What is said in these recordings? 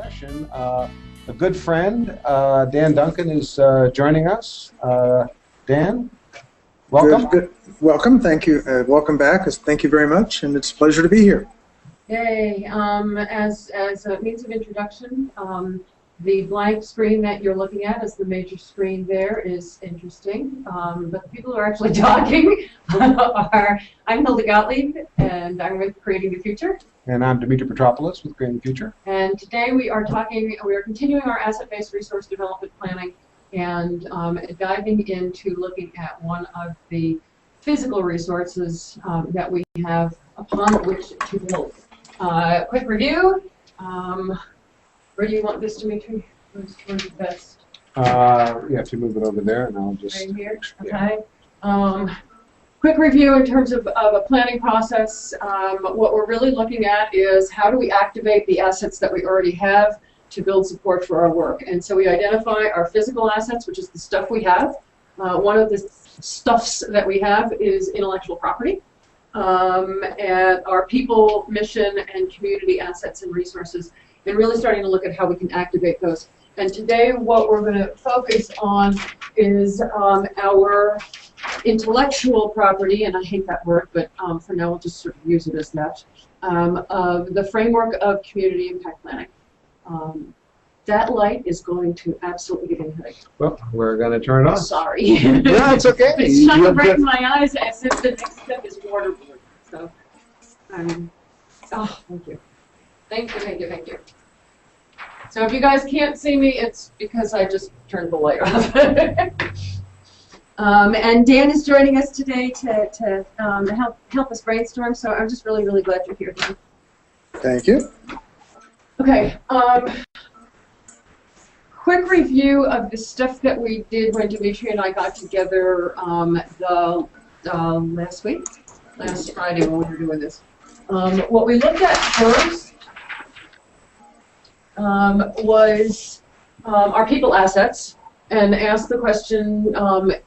session. A good friend, Dan Duncan, is joining us. Dan, welcome. Good. Welcome. Thank you. Welcome back. Thank you very much, and it's a pleasure to be here. Yay. As a means of introduction, the blank screen that you're looking at as the major screen there is interesting, but the people who are actually talking are, I'm Hilda Gottlieb, and I'm with Creating the Future. And I'm Dimitri Petropoulos with Creating the Future. And today we are continuing our asset-based resource development planning and diving into looking at one of the physical resources that we have upon which to build. Quick review. Where do you want this, Dimitri? Where's best? You have to move it over there, and I'll just... Right here? Okay. Quick review in terms of a planning process. What we're really looking at is how do we activate the assets that we already have to build support for our work. And so we identify our physical assets, which is the stuff we have. One of the stuffs that we have is intellectual property. And our people, mission, and community assets and resources, and really starting to look at how we can activate those. And today what we're going to focus on is our intellectual property, and I hate that word, but for now we'll just sort of use it as that, of the framework of community impact planning. That light is going to absolutely give me a headache. Well, we're going to turn it on. Sorry. Yeah, it's okay. It's shining right in my eyes as if the next step is waterboard. So, oh, thank you. Thank you, thank you, thank you. So if you guys can't see me, it's because I just turned the light off. And Dan is joining us today to help us brainstorm, so I'm just really, really glad you're here, Dan. Thank you. Okay. Quick review of the stuff that we did when Dimitri and I got together last Friday when we were doing this. What we looked at first was our people assets, and asked the question,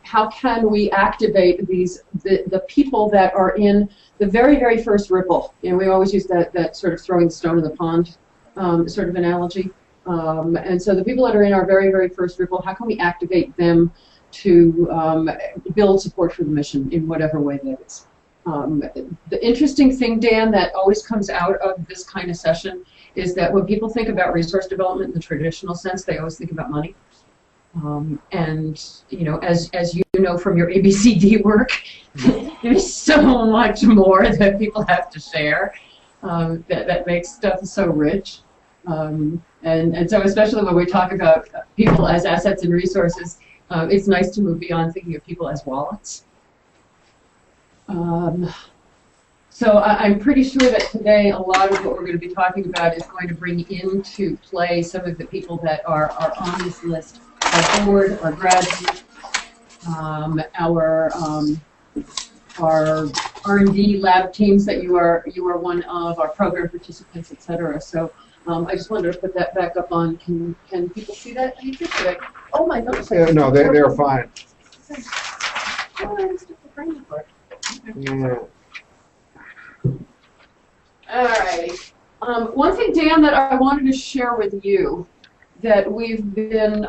how can we activate the people that are in the very, very first ripple? And we always use that sort of throwing the stone in the pond sort of analogy. And so the people that are in our very, very first ripple, how can we activate them to build support for the mission in whatever way that is? The interesting thing, Dan, that always comes out of this kind of session is that when people think about resource development in the traditional sense, they always think about money. And you know, as you know from your ABCD work, there's so much more that people have to share that makes stuff so rich. And so especially when we talk about people as assets and resources, it's nice to move beyond thinking of people as wallets. So I'm pretty sure that today a lot of what we're going to be talking about is going to bring into play some of the people that are on this list. Our board, our graduates, our R&D lab teams that you are one of, our program participants, etc. So I just wanted to put that back up on. Can people see that? Oh my goodness! No, they're fine. Okay. Oh, I missed the frame for it. Yeah. Alrighty. One thing, Dan, that I wanted to share with you that we've been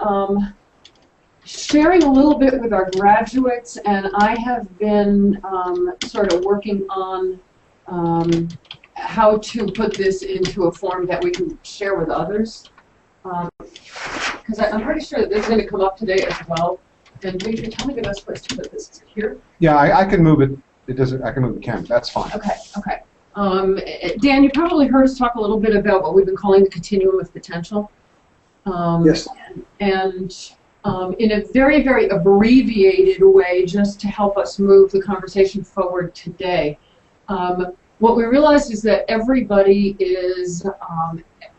sharing a little bit with our graduates, and I have been sort of working on how to put this into a form that we can share with others. Because I'm pretty sure that this is going to come up today as well. And Dimitri, tell me the best place to put this. Is it here? Yeah, I can move it. I can move the camera. That's fine. Okay. Okay. Dan, you probably heard us talk a little bit about what we've been calling the continuum of potential. Yes. And in a very, very abbreviated way, just to help us move the conversation forward today, what we realized is that everybody is,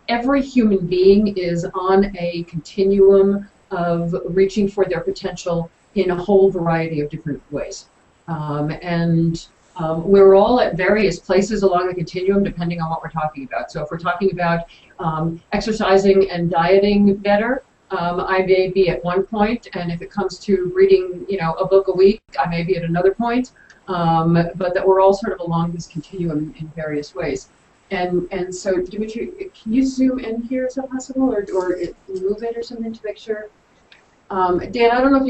every human being is on a continuum of reaching for their potential in a whole variety of different ways. We're all at various places along the continuum depending on what we're talking about. So if we're talking about exercising and dieting better, I may be at one point, and if it comes to reading, you know, a book a week, I may be at another point, but that we're all sort of along this continuum in various ways. And so, Dimitri, can you zoom in here? Is that possible, or move it or something to make sure? Dan, I don't know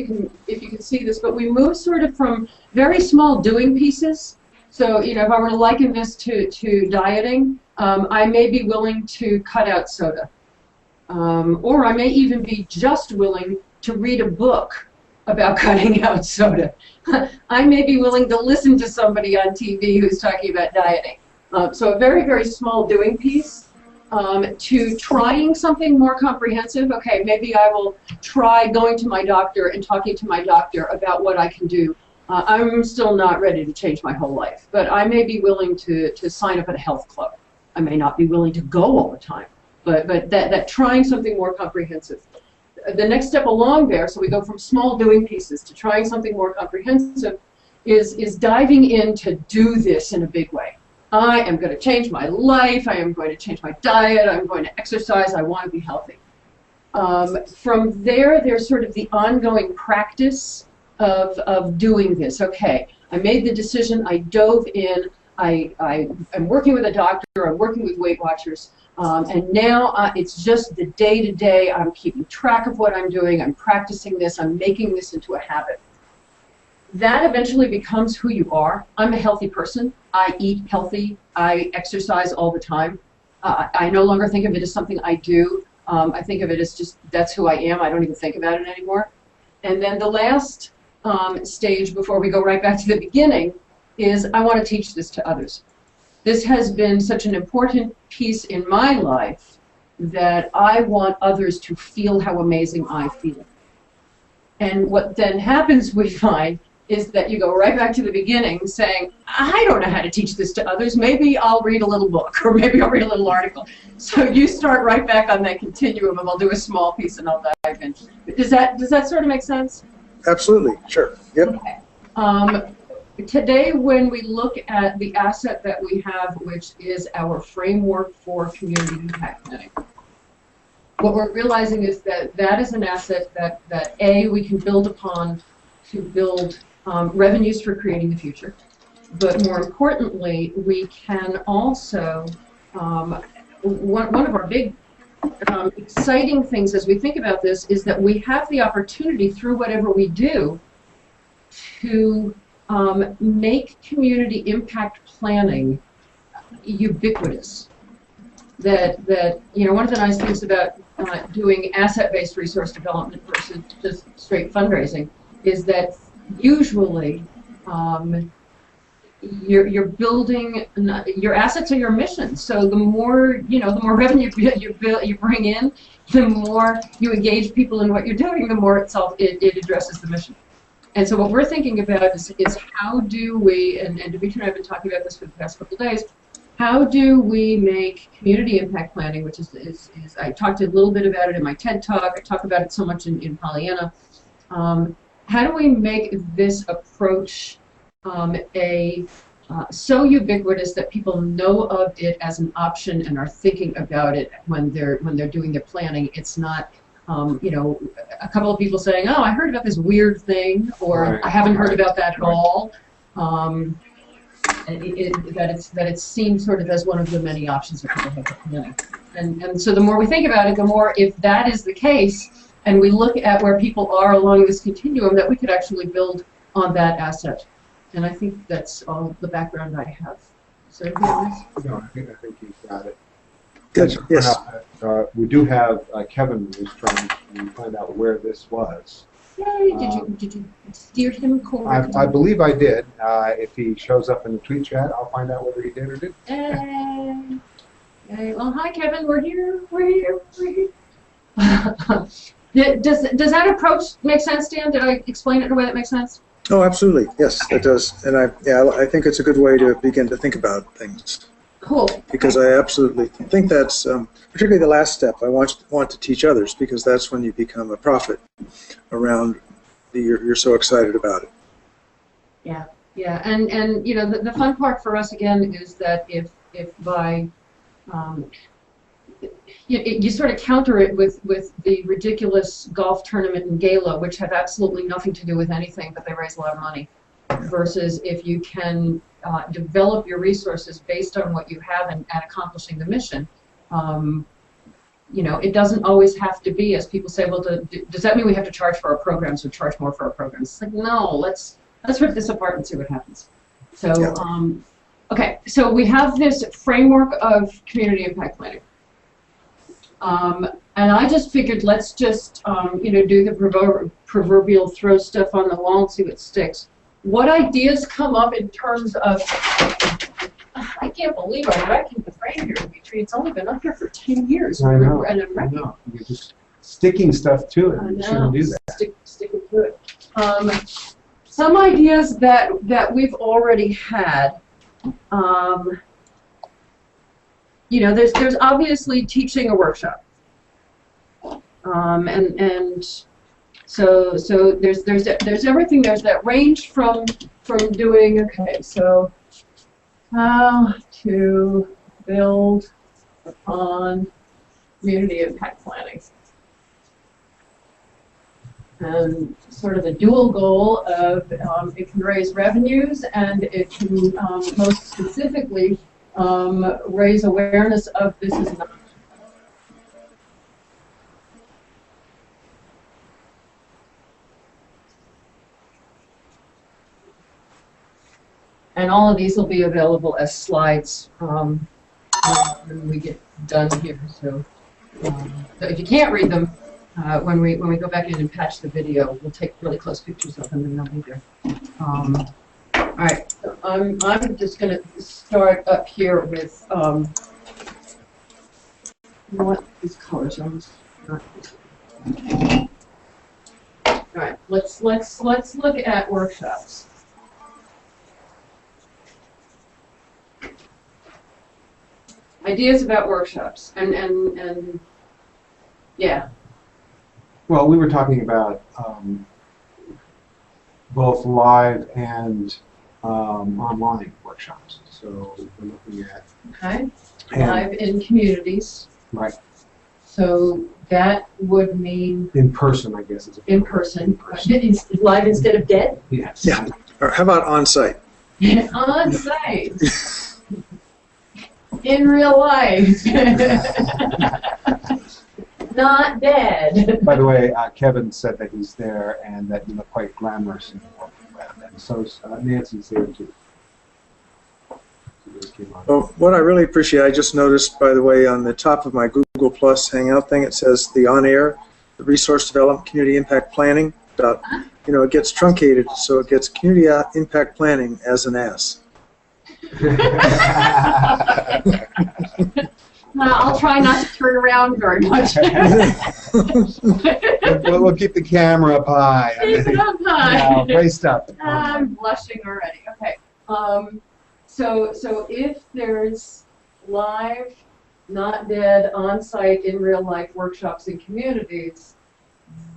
if you can see this, but we move sort of from very small doing pieces. So, if I were to liken this to dieting, I may be willing to cut out soda, or I may even be just willing to read a book about cutting out soda. I may be willing to listen to somebody on TV who's talking about dieting. So a very, very small doing piece to trying something more comprehensive. Okay, maybe I will try going to my doctor and talking to my doctor about what I can do. I'm still not ready to change my whole life, but I may be willing to sign up at a health club. I may not be willing to go all the time, but that trying something more comprehensive. The next step along there, so we go from small doing pieces to trying something more comprehensive, is diving in to do this in a big way. I am going to change my life, I am going to change my diet, I'm going to exercise, I want to be healthy. From there, there's sort of the ongoing practice of doing this. Okay, I made the decision, I dove in, I'm working with a doctor, I'm working with Weight Watchers, and now it's just the day-to-day, I'm keeping track of what I'm doing, I'm practicing this, I'm making this into a habit. That eventually becomes who you are. I'm a healthy person. I eat healthy. I exercise all the time. I no longer think of it as something I do. I think of it as just that's who I am. I don't even think about it anymore. And then the last stage before we go right back to the beginning is I want to teach this to others. This has been such an important piece in my life that I want others to feel how amazing I feel. And what then happens, we find, is that you go right back to the beginning saying, I don't know how to teach this to others. Maybe I'll read a little book, or maybe I'll read a little article. So you start right back on that continuum of I'll do a small piece and I'll dive in. Does that sort of make sense? Absolutely, sure. Yep. Okay. Today, when we look at the asset that we have, which is our framework for community impact planning, what we're realizing is that that is an asset that A, we can build upon to build revenues for creating the future. But more importantly, we can also, one of our big exciting things as we think about this is that we have the opportunity through whatever we do to make community impact planning ubiquitous. That one of the nice things about doing asset-based resource development versus just straight fundraising is that usually you're building, your assets are your mission. So the more the more revenue you bring in, the more you engage people in what you're doing, the more it addresses the mission. And so what we're thinking about is how do we, and Dimitri and I have been talking about this for the past couple of days, how do we make community impact planning, which is I talked a little bit about it in my TED Talk, I talk about it so much in Pollyanna, how do we make this approach so ubiquitous that people know of it as an option and are thinking about it when they're doing their planning? It's not a couple of people saying, "Oh, I heard about this weird thing," or right, "I haven't heard about that at all." That it's seen sort of as one of the many options that people have for planning. And so the more we think about it, the more, if that is the case, and we look at where people are along this continuum, that we could actually build on that asset. And I think that's all the background I have. So, no, I think you've got it. Good. Yes. We do have Kevin who's trying to find out where this was. Yay! Did you steer him correctly? I believe I did. If he shows up in the tweet chat, I'll find out whether he did or didn't. Yay. Well, hi, Kevin. We're here. Does that approach make sense, Dan? Did I explain it in a way that makes sense? Oh, absolutely. Yes, it does. And I think it's a good way to begin to think about things. Cool. Because I absolutely think that's particularly the last step. I want to teach others, because that's when you become a prophet around you're so excited about it. Yeah, and the fun part for us again is that if by you sort of counter it with the ridiculous golf tournament and gala, which have absolutely nothing to do with anything, but they raise a lot of money, versus if you can develop your resources based on what you have and accomplishing the mission. You know, it doesn't always have to be, as people say, well, does that mean we have to charge for our programs or charge more for our programs? It's like, no, let's rip this apart and see what happens. So, okay, so we have this framework of community impact planning. And I just figured let's just, you know, do the proverbial throw stuff on the wall and see what sticks. What ideas come up in terms of, I can't believe I'm wrecking the frame here, Dimitri. It's only been up here for 10 years. I know. And I'm wrecking. I know. You're just sticking stuff to it. I You shouldn't do that. Sticking to it. Some ideas that we've already had. You know, there's obviously teaching a workshop, and so there's everything. There's that range from doing, okay, so how to build upon community impact planning, and sort of the dual goal of it can raise revenues and it can most specifically raise awareness of this is not. And all of these will be available as slides when we get done here. So if you can't read them, when we go back in and patch the video, we'll take really close pictures of them and they'll be there. All right, so I'm just going to start up here with you know what, these colors are almost not. All right, let's look at workshops. Ideas about workshops and yeah. Well, we were talking about both live and online workshops. So we're looking at Live in communities. Right. So that would mean In person, I guess. Is in person. Live instead of dead. Yes. Yeah. Or how about on-site? On site. In real life. Not dead. By the way, Kevin said that he's there and that you look quite glamorous in the web, and so Nancy's there too. Well, what I really appreciate, I just noticed, by the way, on the top of my Google Plus Hangout thing, it says the on-air, the resource development, community impact planning. You know, it gets truncated, so it gets community impact planning as an S. I'll try not to turn around very much. We'll keep the camera up high. Keep it up high. Yeah, raised up. I'm blushing already. Okay. So if there's live, not dead, on-site, in real life workshops in communities,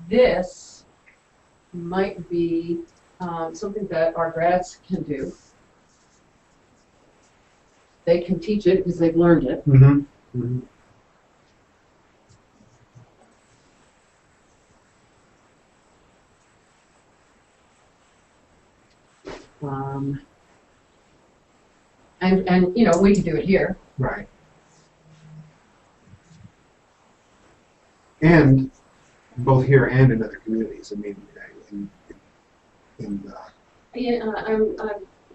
this might be something that our grads can do. They can teach it because they've learned it. Mm-hmm. Mm-hmm. And you know, we can do it here. Right. And both here and in other communities. I mean,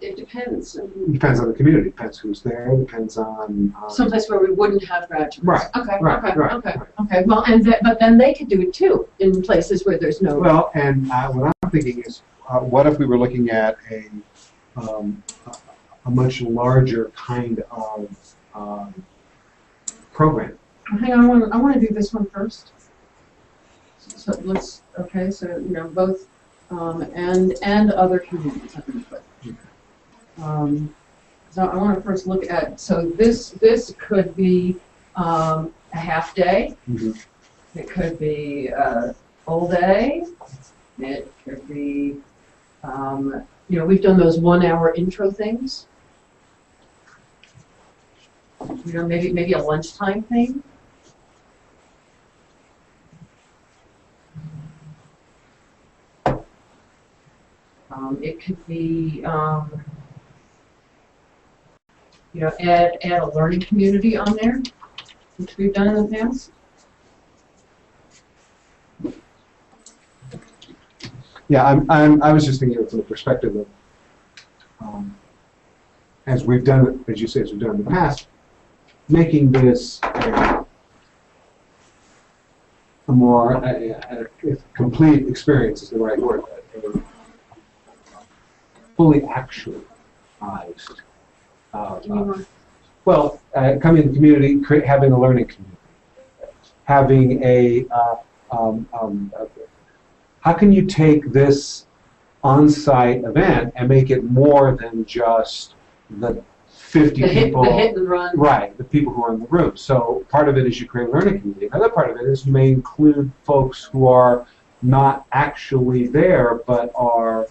It depends. It depends on the community. Depends who's there. Depends on. Someplace where we wouldn't have graduates. Right. Okay. Right. Okay. Right. Okay. Right. Okay. Well, but then they could do it too in places where there's no. Well, and what I'm thinking is, what if we were looking at a much larger kind of program? Hang on. I want to do this one first. So let's. Okay. So you know both, and other communities. I'm going to put. So I want to first look at, so this could be a half day, Mm-hmm. it could be a full day, it could be, you know, we've done those 1 hour intro things, you know, maybe a lunchtime thing. It could be, add a learning community on there, which we've done in the past. Yeah, I was just thinking from the perspective of, as we've done, as you say, as we've done in the past, making this a more a complete experience is the right word. A fully actualized. Well, coming to the community, having a learning community, having how can you take this on-site event and make it more than just the 50 people? The hit and run. Right, the people who are in the room. So part of it is you create a learning community. Another part of it is you may include folks who are not actually there, but are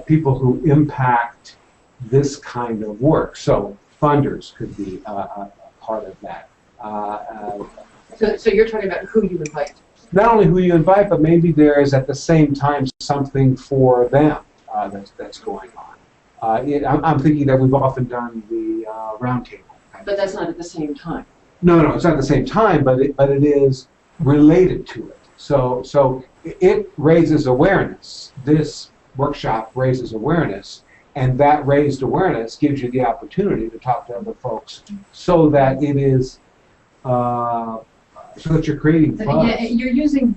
people who impact this kind of work. So funders could be a part of that. So you're talking about who you invite. Not only who you invite, but maybe there is at the same time something for them that's going on. I'm thinking that we've often done the roundtable. But that's not at the same time. No, it's not at the same time, but it is related to it. So it raises awareness. This workshop raises awareness, and that raised awareness gives you the opportunity to talk to other folks, so that it is. So that you're creating buzz. Yeah, you're using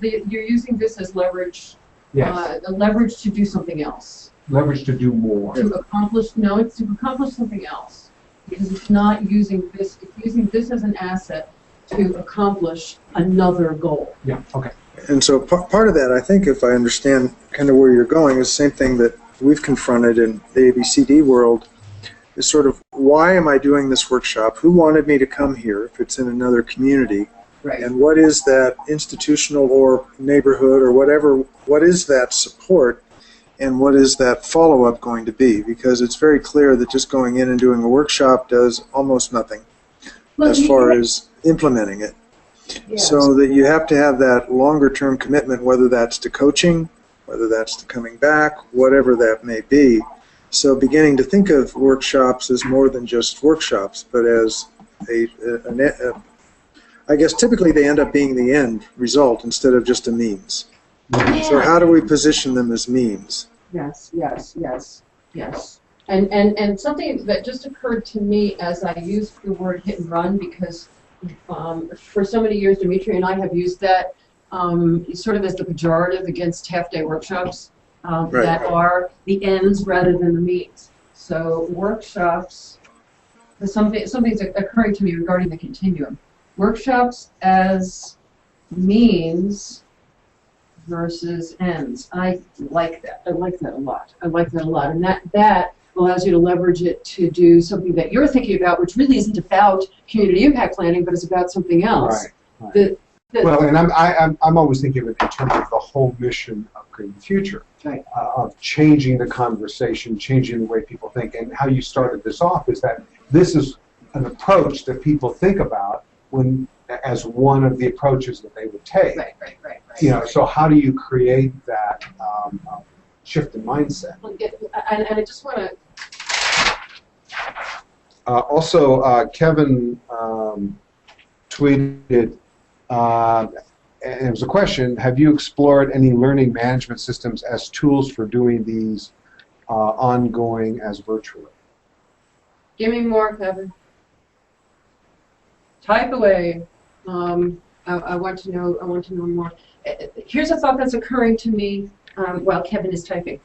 this as leverage. Yes. Leverage to do something else. Leverage to do more. To accomplish it's to accomplish something else, because it's not using this. It's using this as an asset to accomplish another goal. Yeah. Okay. And so part of that, I think, if I understand kind of where you're going, is the same thing that we've confronted in the ABCD world, is sort of, why am I doing this workshop? Who wanted me to come here if it's in another community? Right. And what is that institutional or neighborhood or whatever, what is that support, and what is that follow-up going to be? Because it's very clear that just going in and doing a workshop does almost nothing as far as implementing it. Yes. So that you have to have that longer-term commitment, whether that's to coaching, whether that's to coming back, whatever that may be. So beginning to think of workshops as more than just workshops, but as I guess typically they end up being the end result instead of just a means. Yeah. So how do we position them as means? Yes. And something that just occurred to me as I used the word hit and run, because for so many years Dimitri and I have used that sort of as the pejorative against half-day workshops that are the ends rather than the means. So workshops, something's occurring to me regarding the continuum. Workshops as means versus ends. I like that. I like that a lot. And that allows you to leverage it to do something that you're thinking about, which really isn't about community impact planning, but it's about something else. Right. Well, and I'm always thinking of it in terms of the whole mission of Creating the Future, right. Of changing the conversation, changing the way people think. And how you started this off is that this is an approach that people think about as one of the approaches that they would take. Right. So how do you create that shift in mindset? And I just want to. Also, Kevin tweeted, and it was a question: have you explored any learning management systems as tools for doing these ongoing as virtually? Give me more, Kevin. Type away. I want to know. I want to know more. Here's a thought that's occurring to me while Kevin is typing.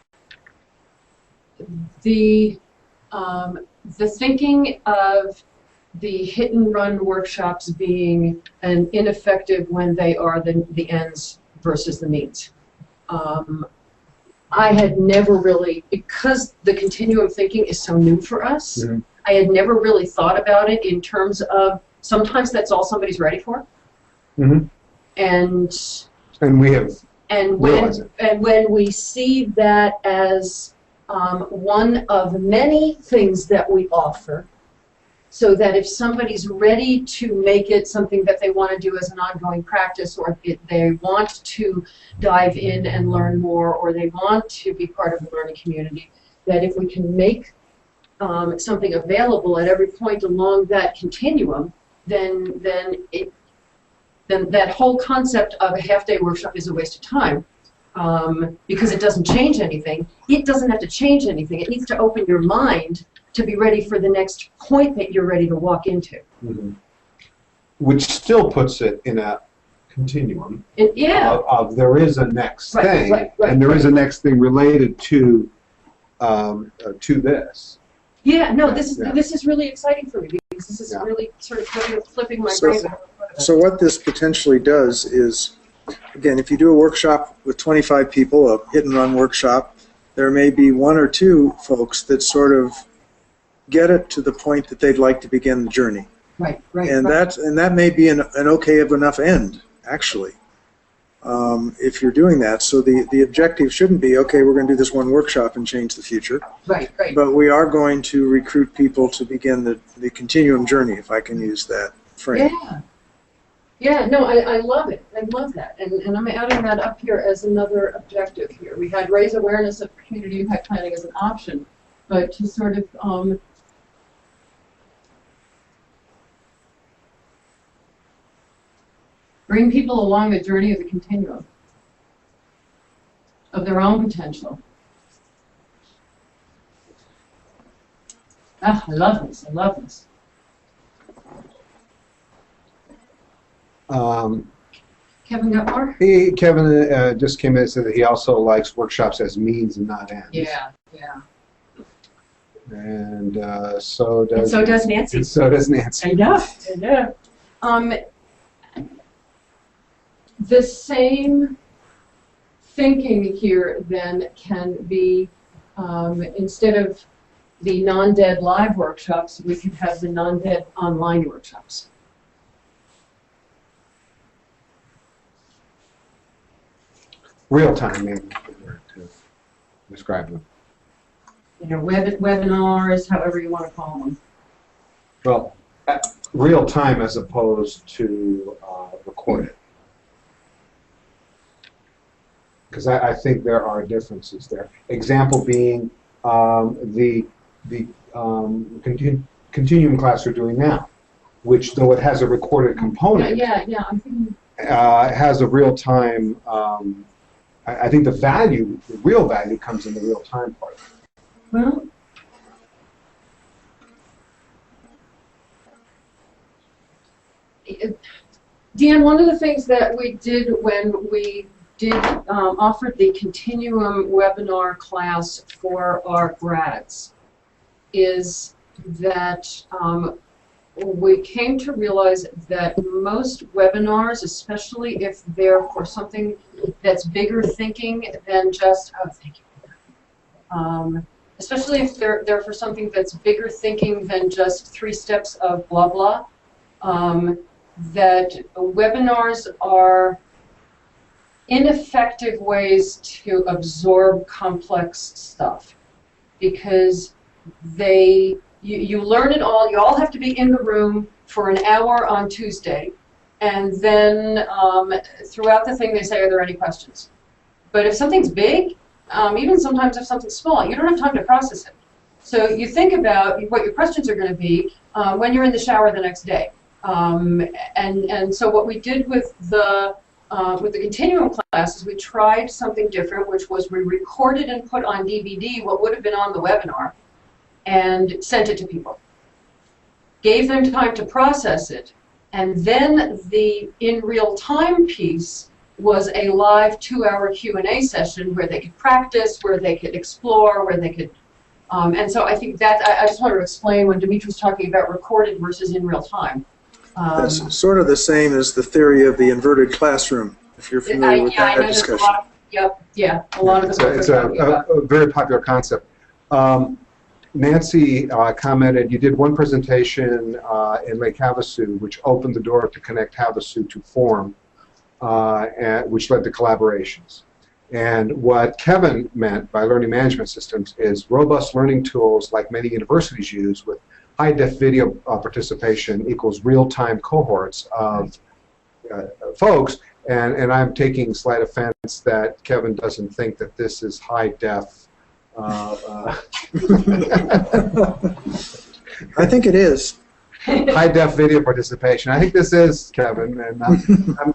The thinking of the hit and run workshops being ineffective when they are the ends versus the means. I had never really, because the continuum thinking is so new for us, Mm-hmm. I had never really thought about it in terms of sometimes that's all somebody's ready for. Mm-hmm. And we have realized it. And when we see that as one of many things that we offer, so that if somebody's ready to make it something that they want to do as an ongoing practice, or they want to dive in and learn more, or they want to be part of a learning community, that if we can make something available at every point along that continuum, then that whole concept of a half-day workshop is a waste of time, because it doesn't change anything. It doesn't have to change anything. It needs to open your mind to be ready for the next point that you're ready to walk into. Mm-hmm. Which still puts it in a continuum And yeah, of there is a next Right, thing, right, and there is a next thing related to this. yeah. No, Yeah. this is really exciting for me, because this is Yeah. really sort of flipping my So- brain. So what this potentially does is, again, if you do a workshop with 25 people, a hit and run workshop, there may be one or two folks that sort of get it to the point that they'd like to begin the journey. Right, right. And right. that may be an okay of enough end, actually, if you're doing that. So the objective shouldn't be, okay, we're going to do this one workshop and change the future, Right, right. but we are going to recruit people to begin the continuum journey, if I can use that frame. Yeah. Yeah, no, I love it. I love that. And I'm adding that up here as another objective here. We had raise awareness of community impact planning as an option, but to sort of bring people along the journey of the continuum of their own potential. Ah, I love this. I love this. Kevin got more? Kevin just came in and said that he also likes workshops as means and not ends. Yeah, yeah. And so does. And so does Nancy. And so does Nancy. I know. I know. The same thinking here then can be, instead of the non-dead live workshops, we could have the non-dead online workshops. Real time, maybe, to describe them. You know, webinars, however you want to call them. Well, real time as opposed to recorded. Because I think there are differences there. Example being the continuum class we're doing now, which, though it has a recorded component, Yeah, I'm thinking. has a real time. I think the real value comes in the real time part. Well, Dan, one of the things that we did when we offered the Continuum webinar class for our grads is that we came to realize that most webinars, especially if they're for something that's bigger thinking than just, oh, thank you. Especially if they're for something that's bigger thinking than just 3 steps of blah blah, that webinars are ineffective ways to absorb complex stuff, because you learn it all. You all have to be in the room for an hour on Tuesday, and then throughout the thing they say, are there any questions? But if something's big, even sometimes if something's small, you don't have time to process it. So you think about what your questions are going to be when you're in the shower the next day. And so what we did with the Continuum class is we tried something different, which was we recorded and put on DVD what would have been on the webinar and sent it to people. Gave them time to process it, and then the in real time piece was a live 2-hour Q&A session where they could practice, where they could explore, where they could, and so I think that, I just want to explain when Dimitri was talking about recorded versus in real time. That's sort of the same as the theory of the inverted classroom, if you're familiar with that discussion. A lot of It's a very popular concept. Nancy commented, you did one presentation in Lake Havasu, which opened the door to connect Havasu to Form, which led to collaborations. And what Kevin meant by learning management systems is robust learning tools like many universities use with high-def video participation equals real-time cohorts of folks. And I'm taking slight offense that Kevin doesn't think that this is high-def I think it is. high def video participation. I think this is, Kevin, and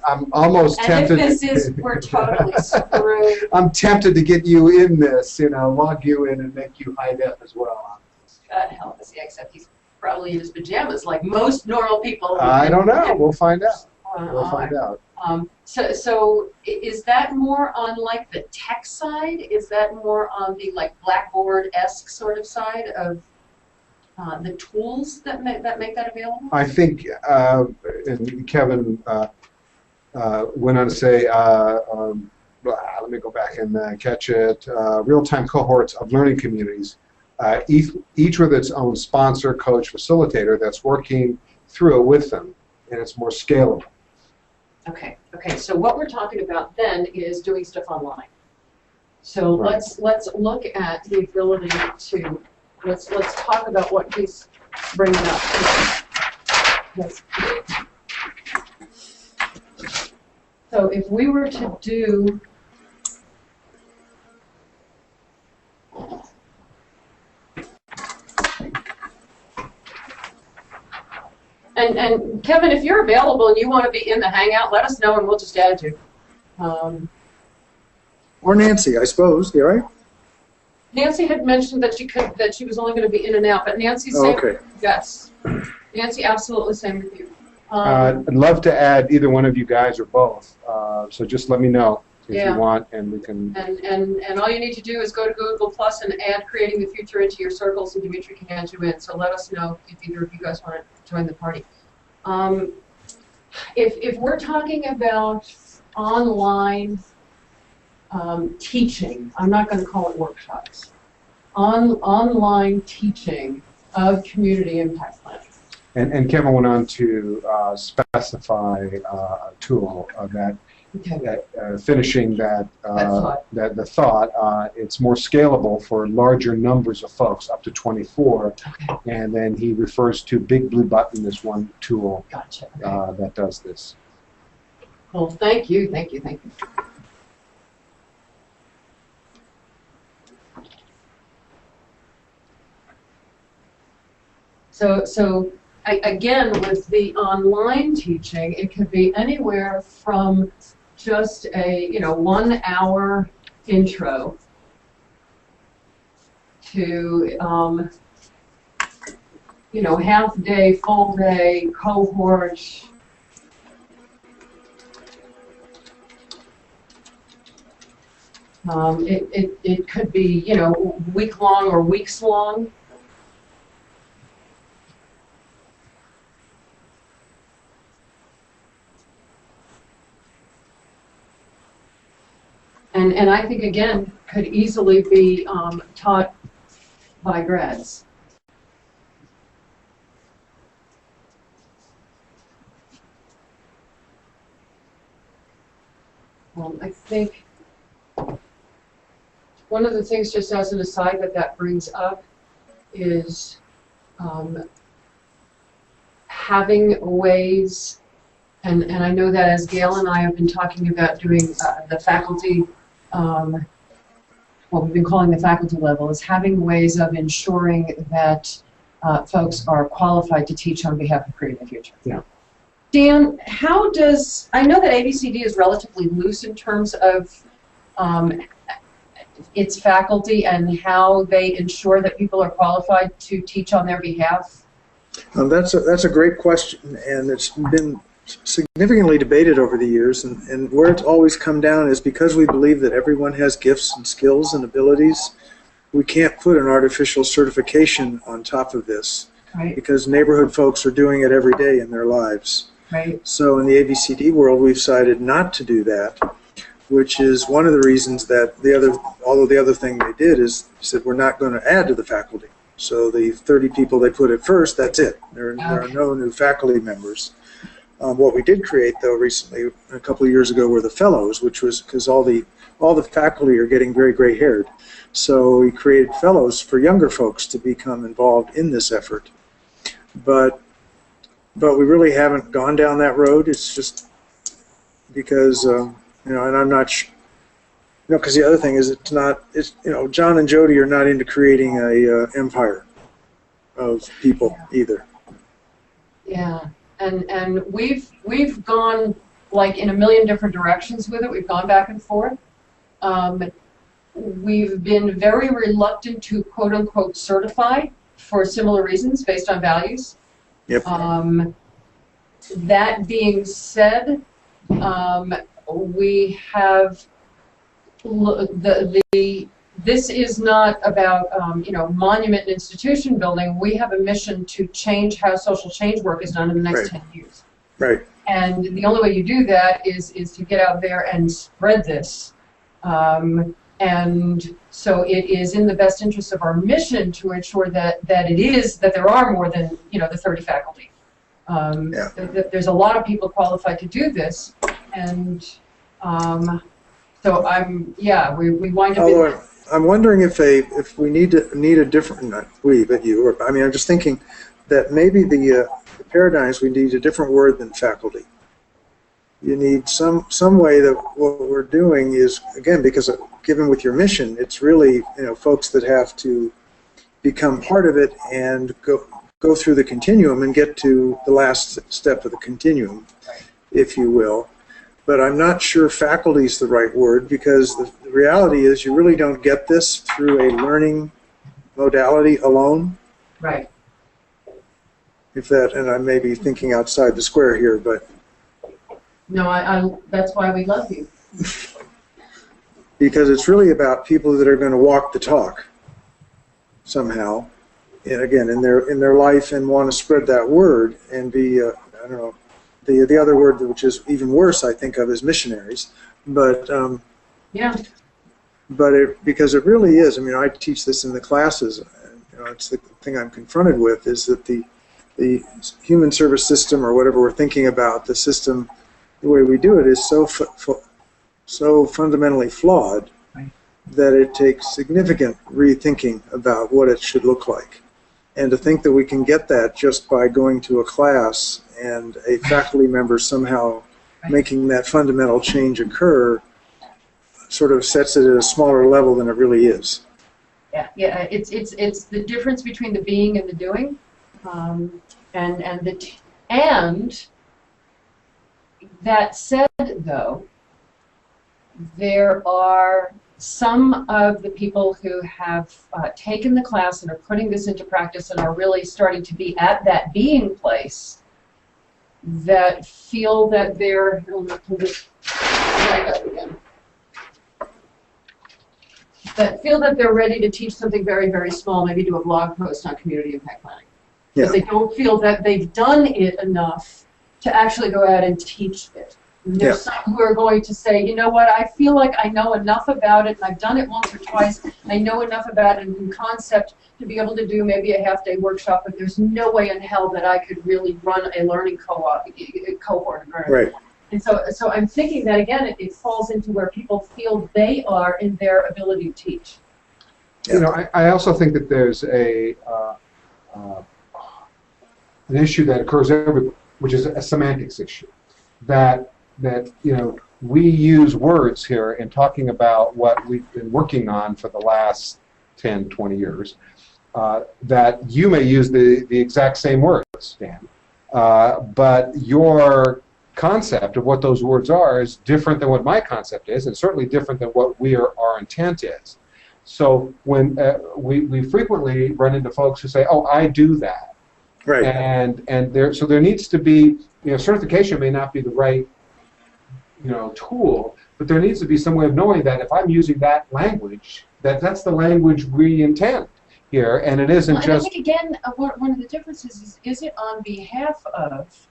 I'm almost And tempted. if this is, we're totally screwed. I'm tempted to get you in this, log you in and make you high def as well. God help us, yeah, except he's probably in his pajamas like most normal people. I don't know. We'll find out. Uh, We'll find out. So is that more on like the tech side? Is that more on the like Blackboard-esque sort of side of the tools that make that available? I think, and Kevin went on to say, let me go back and catch it, real-time cohorts of learning communities, each with its own sponsor, coach, facilitator that's working through it with them, and it's more scalable. Okay. So what we're talking about then is doing stuff online. So Right. let's look at the ability to let's talk about what he's bringing up. Yes. So if we were to do and Kevin, if you're available and you want to be in the Hangout, let us know and we'll just add you. Or Nancy, I suppose. You all right? Nancy had mentioned that she was only going to be in and out, but Nancy's saying Okay. yes. Nancy, absolutely same with you. I'd love to add either one of you guys or both, so just let me know if Yeah. you want, and we can. And all you need to do is go to Google Plus and add Creating the Future into your circles, and Dimitri can add you in. So let us know if either of you guys want to join the party. If we're talking about online teaching, I'm not going to call it workshops, online teaching of community impact planning. And Kevin went on to specify a tool that. Okay. Finishing that thought. the thought, it's more scalable for larger numbers of folks, up to 24. Okay. And then he refers to Big Blue Button as one tool Gotcha. Okay. that does this. Well, thank you. So again, with the online teaching, it could be anywhere from just a 1 hour intro to half day, full day, cohort. It could be week long or weeks long. And I think, again, could easily be taught by grads. I think one of the things, just as an aside, that brings up is having ways, and I know that as Gail and I have been talking about doing the faculty, what we've been calling the faculty level, is having ways of ensuring that folks are qualified to teach on behalf of Creating the Future. Yeah. Dan, I know that ABCD is relatively loose in terms of its faculty and how they ensure that people are qualified to teach on their behalf. That's a great question, and it's been significantly debated over the years, and where it's always come down is because we believe that everyone has gifts and skills and abilities, we can't put an artificial certification on top of this, Right. because neighborhood folks are doing it every day in their lives. Right. So in the ABCD world, we've decided not to do that, which is one of the reasons that although the other thing they did is said we're not going to add to the faculty. So the 30 people they put at first, that's it. There are no new faculty members. What we did create, though, recently, a couple of years ago, were the fellows, which was because all the faculty are getting very gray-haired. So we created fellows for younger folks to become involved in this effort. But we really haven't gone down that road. It's just because, and I'm not because the other thing is John and Jody are not into creating a empire of people either. Yeah, and we've gone like in a million different directions with it. We've gone back and forth. We've been very reluctant to quote unquote certify for similar reasons based on values. Yep. That being said, we have this is not about monument and institution building. We have a mission to change how social change work is done in the next 10 years. Right. And the only way you do that is to get out there and spread this. And so it is in the best interest of our mission to ensure that there are more than the 30 faculty. There's a lot of people qualified to do this, and so we wind up. Although I'm wondering if we need a different, not we, but you. I'm just thinking that maybe the paradigms, we need a different word than faculty. You need some way that what we're doing is, again, because given with your mission, it's really folks that have to become part of it and go through the continuum and get to the last step of the continuum, if you will. But I'm not sure faculty is the right word, because the reality is you really don't get this through a learning modality alone. Right. And I may be thinking outside the square here, but no, that's why we love you. Because it's really about people that are going to walk the talk somehow, and again in their life, and want to spread that word and be I don't know, the other word which is even worse I think of is missionaries, but because it really is. I teach this in the classes. It's the thing I'm confronted with, is that the human service system, or whatever we're thinking about, the system, the way we do it is so fundamentally flawed that it takes significant rethinking about what it should look like. And to think that we can get that just by going to a class and a faculty member somehow making that fundamental change occur sort of sets it at a smaller level than it really is. Yeah. It's the difference between the being and the doing, and that said, though, there are some of the people who have taken the class and are putting this into practice and are really starting to be at that being place that feel that they're ready to teach something very, very small, maybe do a blog post on community impact planning. Because they don't feel that they've done it enough to actually go out and teach it. And there's some who are going to say, you know what, I feel like I know enough about it, and I've done it once or twice, I know enough about it in concept to be able to do maybe a half-day workshop, but there's no way in hell that I could really run a learning cohort. Right. And so I'm thinking that, again, it falls into where people feel they are in their ability to teach. I also think that there's an issue that occurs everywhere, which is a semantics issue. That we use words here in talking about what we've been working on for the last 10, 20 years, that you may use the exact same words, Dan, but your concept of what those words are is different than what my concept is, and certainly different than what our intent is. So when we frequently run into folks who say, "Oh, I do that," right, and there needs to be, certification may not be the right tool, but there needs to be some way of knowing that if I'm using that language, that's the language we intend here, and it isn't just. I think again, one of the differences is it on behalf of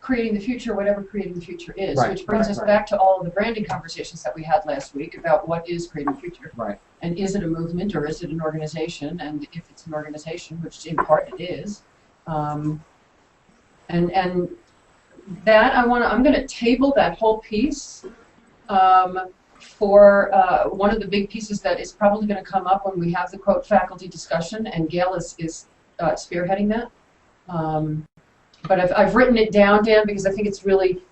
creating the future, whatever creating the future is, which brings us back to all of the branding conversations that we had last week about what is creating the future. Right. And is it a movement or is it an organization? And if it's an organization, which in part it is, and that I'm going to table that whole piece for one of the big pieces that is probably going to come up when we have the quote faculty discussion, and Gail is spearheading that. But I've written it down, Dan, because I think it's really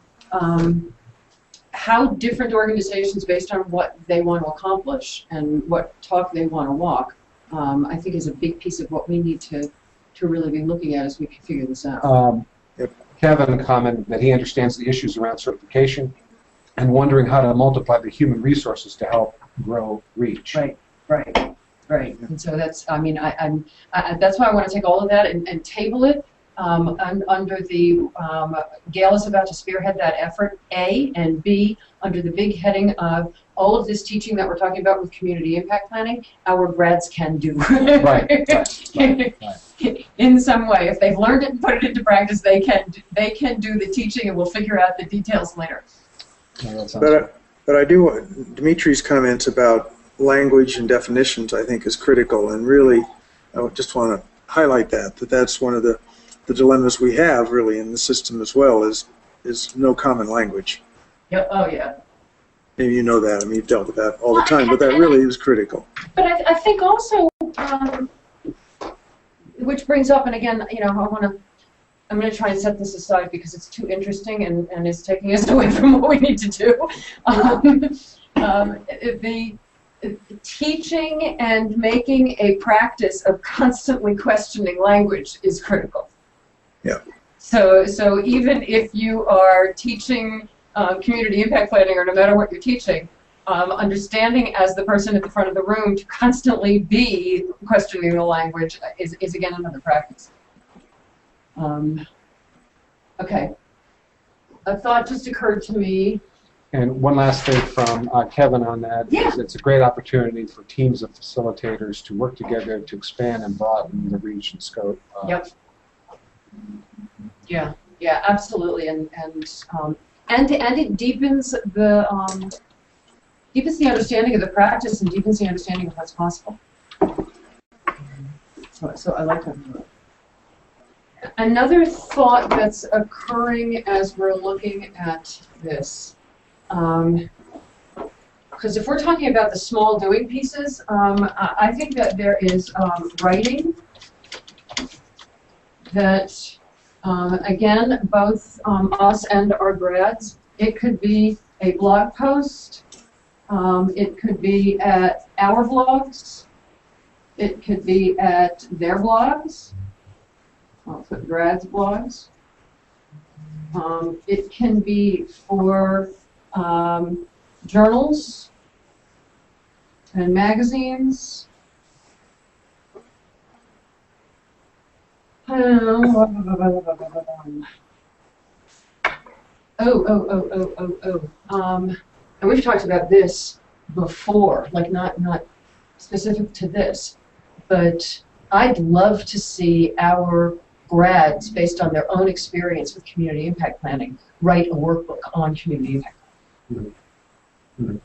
how different organizations, based on what they want to accomplish and what talk they want to walk, I think is a big piece of what we need to really be looking at as we figure this out. Kevin commented that he understands the issues around certification and wondering how to multiply the human resources to help grow reach. Right. And so that's, I mean, that's why I want to take all of that and table it under the, Gail is about to spearhead that effort, A, and B, under the big heading of all of this teaching that we're talking about with community impact planning, our grads can do. Right. In some way. If they've learned it and put it into practice, they can do the teaching, and we'll figure out the details later. Yeah, that But I do, Dimitri's comments about language and definitions, I think, is critical, and really, I just want to highlight that's one of the dilemmas we have, really, in the system as well, is no common language. Yep. Oh, yeah. Maybe you know that. I mean, you've dealt with that all the time, but that really is critical. But I think also, which brings up, and again, you know, I'm going to try and set this aside because it's too interesting and it's taking us away from what we need to do. The teaching and making a practice of constantly questioning language is critical. Yeah. So even if you are teaching community impact planning, or no matter what you're teaching, understanding as the person at the front of the room to constantly be questioning the language is again another practice. Okay. A thought just occurred to me. And one last thing from Kevin on that. Yeah. Is it's a great opportunity for teams of facilitators to work together to expand and broaden the reach and scope. Yep. Yeah, absolutely, and it deepens the understanding of the practice and deepens the understanding of what's possible. So I like that. Another thought that's occurring as we're looking at this, because if we're talking about the small doing pieces, I think that there is writing that, again, both us and our grads, it could be a blog post, it could be at our blogs, it could be at their blogs, I'll put grads' blogs. It can be for journals and magazines. And we've talked about this before, like not specific to this, but I'd love to see our grads, based on their own experience with community impact planning, write a workbook on community impact planning. Mm-hmm.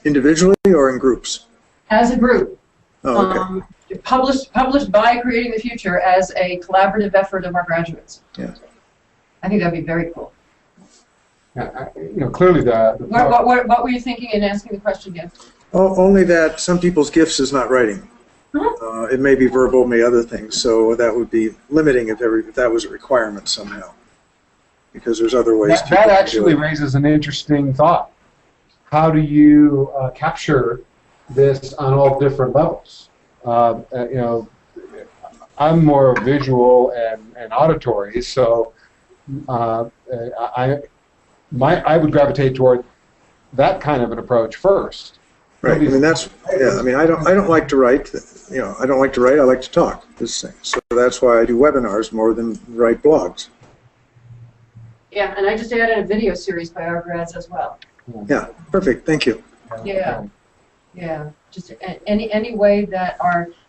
Individually or in groups? As a group. Oh, okay. Published by Creating the Future as a collaborative effort of our graduates. Yeah. I think that'd be very cool. Clearly What were you thinking in asking the question again? Oh, only that some people's gifts is not writing. It may be verbal, may other things, so that would be limiting if that was a requirement somehow. Because there's other ways. That actually raises an interesting thought. How do you capture this on all different levels? I'm more visual and auditory, so I would gravitate toward that kind of an approach first. Right. I mean, that's, yeah. I mean, I don't like to write. I don't like to write. I like to talk. So that's why I do webinars more than write blogs. Yeah, and I just added a video series by our grads as well. Yeah. Perfect. Thank you. Yeah. Just any way that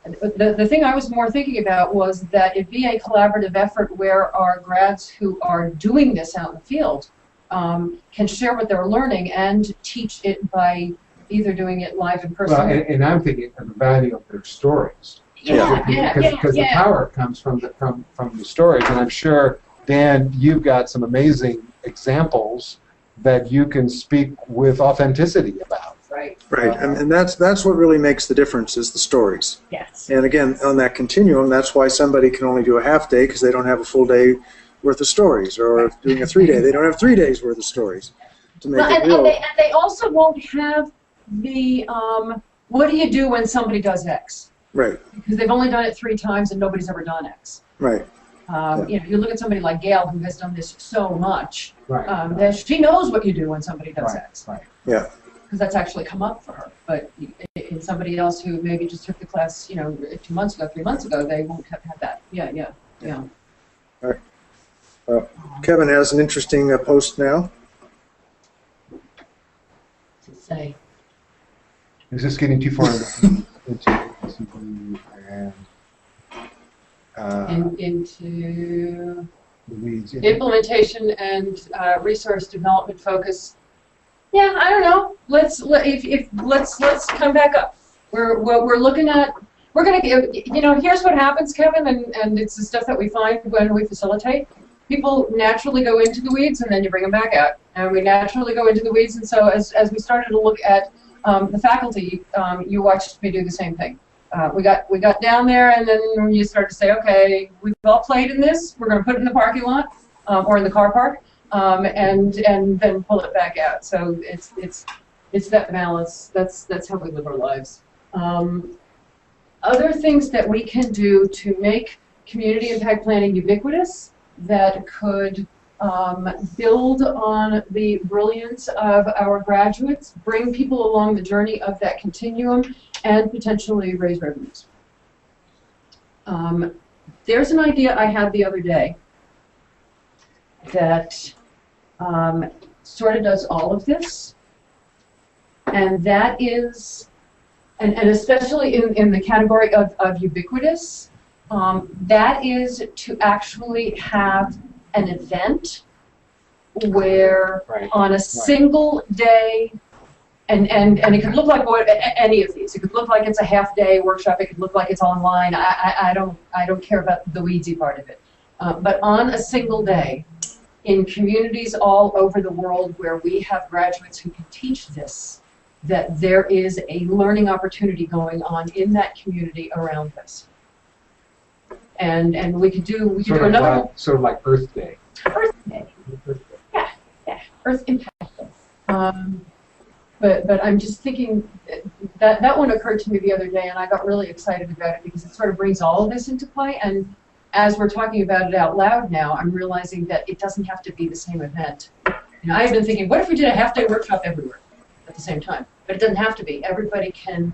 the thing I was more thinking about was that it be a collaborative effort where our grads who are doing this out in the field can share what they're learning and teach it by either doing it live in person. Well, and I'm thinking of the value of their stories. Because the power comes from the stories, and I'm sure, Dan, you've got some amazing examples that you can speak with authenticity about. right. Right, and that's what really makes the difference is the stories. Yes. And again, on that continuum, that's why somebody can only do a half day because they don't have a full day worth of stories, or if doing a 3 day, they don't have 3 days worth of stories to make Well, it real. and they also won't have the, what do you do when somebody does X? Right, Because they've only done it 3 times and nobody's ever done X. right. You know, you look at somebody like Gail who has done this so much, Right. that she knows what you do when somebody does Right, X. right. Yeah. Because that's actually come up for her. But in somebody else who maybe just took the class, you know, 2 months ago, 3 months ago, they won't have had that. Yeah. Kevin has an interesting post now. To say. Is this getting too far into Into the weeds? implementation and resource development focus. Yeah, I don't know. Let's come back up. We're looking at. We're gonna give. You know, here's what happens, Kevin, and it's the stuff that we find when we facilitate. People naturally go into the weeds, and then you bring them back out. And we naturally go into the weeds, and so as we started to look at the faculty, you watched me do the same thing. We got down there, and then you start to say, okay, we've all played in this. We're going to put it in the parking lot or in the car park, and then pull it back out. So it's that balance. That's how we live our lives. Other things that we can do to make community impact planning ubiquitous that could build on the brilliance of our graduates, bring people along the journey of that continuum, and potentially raise revenues. There's an idea I had the other day that sort of does all of this, and that is, and especially in the category of ubiquitous, that is to actually have an event where on a single day, and it could look like any of these. It could look like it's a half-day workshop. It could look like it's online. I don't care about the weedsy part of it. But on a single day, in communities all over the world where we have graduates who can teach this, that there is a learning opportunity going on in that community around this. And we could do another one. Sort of like Earth Day. Earth Day. Yeah. Earth Impact Day. But I'm just thinking that one occurred to me the other day, and I got really excited about it because it sort of brings all of this into play. And as we're talking about it out loud now, I'm realizing that it doesn't have to be the same event. You know, I've been thinking, what if we did a half-day workshop everywhere at the same time? But it doesn't have to be. Everybody can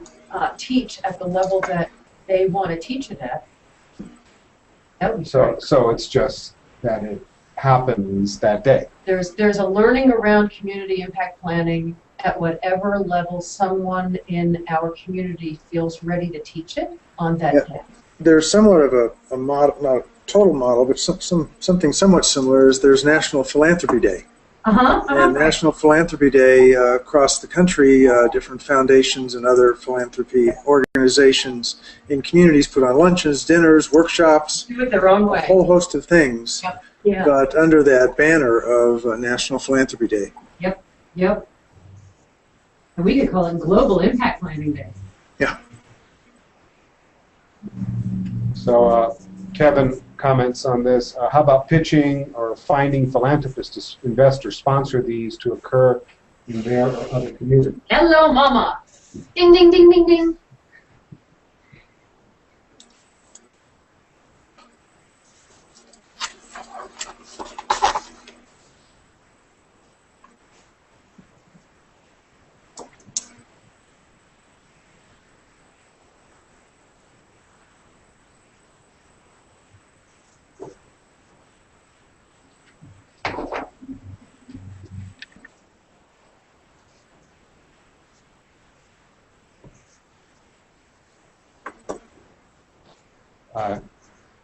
teach at the level that they want to teach it at. That would be great. So it's just that it happens that day. There's a learning around community impact planning at whatever level someone in our community feels ready to teach it on that day. There's somewhat of a model, not a total model, but something somewhat similar is there's National Philanthropy Day. And National Philanthropy Day across the country, different foundations and other philanthropy organizations in communities put on lunches, dinners, workshops, Do it their own way. a whole host of things, Yeah. but under that banner of National Philanthropy Day. Yep. And we could call it Global Impact Planning Day. So Kevin comments on this. How about pitching or finding philanthropists to invest or sponsor these to occur in their or other communities? Hello, Mama. Ding, ding, ding, ding, ding.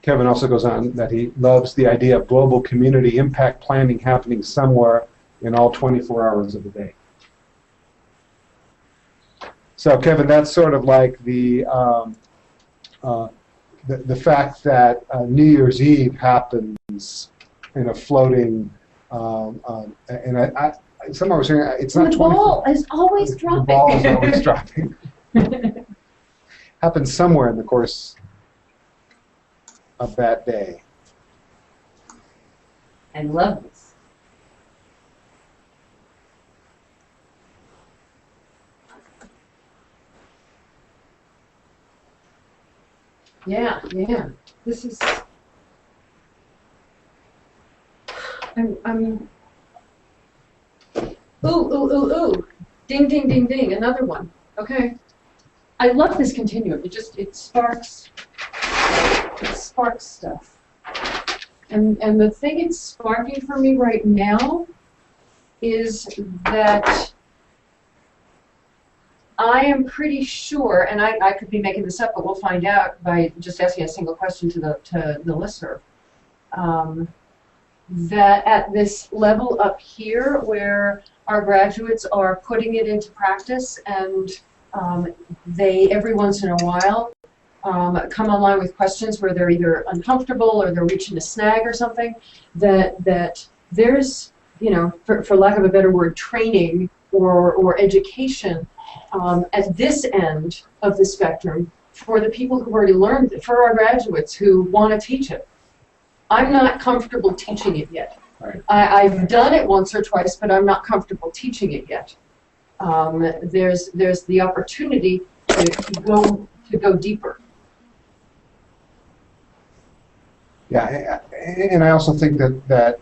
Kevin also goes on that he loves the idea of global community impact planning happening somewhere in all 24 hours of the day. So Kevin, that's sort of like the fact that New Year's Eve happens in a floating, and someone was saying it's not The 24. ball is always The dropping. ball is always dropping. Happens somewhere in the course of that day. I love this. Yeah, yeah. This is. I'm. Ooh, ooh, ooh, ooh. Ding, ding, ding, ding. Another one. Okay. I love this continuum. It sparks stuff. And the thing it's sparking for me right now is that I am pretty sure, and I could be making this up, but we'll find out by just asking a single question to the listener, that at this level up here where our graduates are putting it into practice and they every once in a while come online with questions where they're either uncomfortable or they're reaching a snag or something, that there's, for lack of a better word, training or education at this end of the spectrum for the people who've already learned it, for our graduates who want to teach it. I'm not comfortable teaching it yet. Right. I've done it once or twice, but I'm not comfortable teaching it yet. There's the opportunity to go deeper. Yeah, and I also think that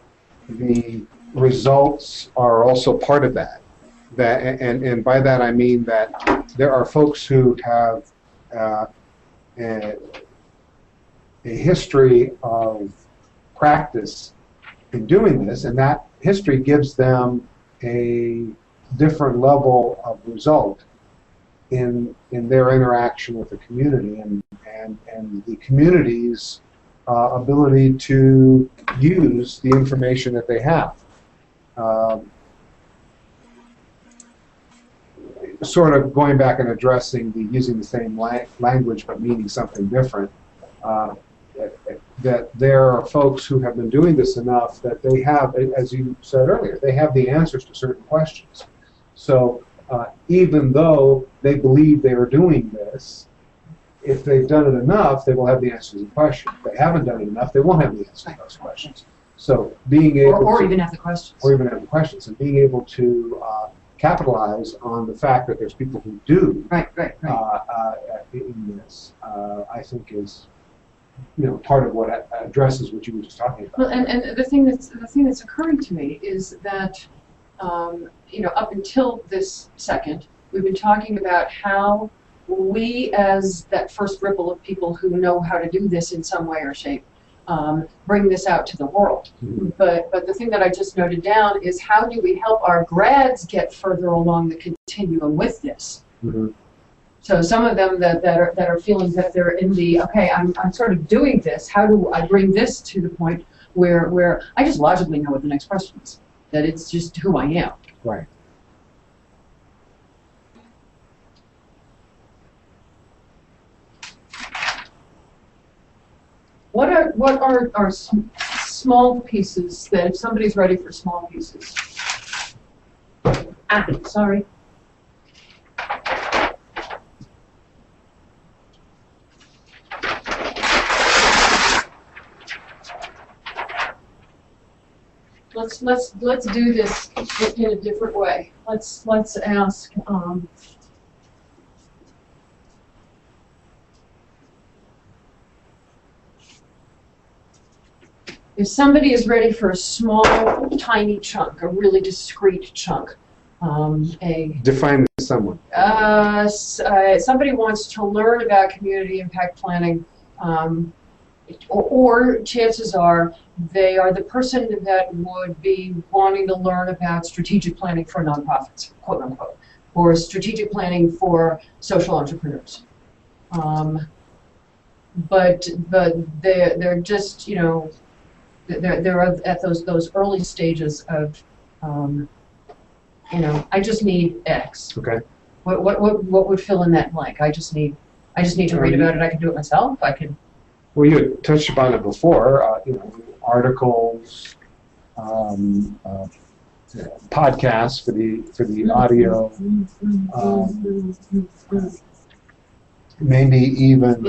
the results are also part of that. And by that I mean that there are folks who have a history of practice in doing this, and that history gives them a different level of result in their interaction with the community and the community's ability to use the information that they have. Sort of going back and addressing using the same language but meaning something different, that there are folks who have been doing this enough that they have, as you said earlier, they have the answers to certain questions. So even though they believe they are doing this, if they've done it enough, they will have the answers to the question. If they haven't done it enough, they won't have the answers to those questions. So being able Or to, even have the questions. or even have the questions, and being able to capitalize on the fact that there's people who do Right. in this, I think is part of what addresses what you were just talking about. Well, and the thing that's occurring to me is that up until this second, we've been talking about how we, as that first ripple of people who know how to do this in some way or shape, bring this out to the world. Mm-hmm. But the thing that I just noted down is how do we help our grads get further along the continuum with this? Mm-hmm. So some of them that are feeling that they're in the, okay, I'm sort of doing this, how do I bring this to the point where I just logically know what the next question is, that it's just who I am. Right. What are small pieces that if somebody's ready for small pieces? Sorry. Let's do this in a different way. Let's ask. If somebody is ready for a small, tiny chunk, a really discrete chunk, Define someone. Somebody wants to learn about community impact planning, or chances are they are the person that would be wanting to learn about strategic planning for nonprofits, quote unquote, or strategic planning for social entrepreneurs. But they're just, they're at those early stages of, I just need X. Okay. What would fill in that blank? I just need to read about it. I can do it myself. I can. Well, you had touched upon it before. Articles, podcasts for the audio, maybe even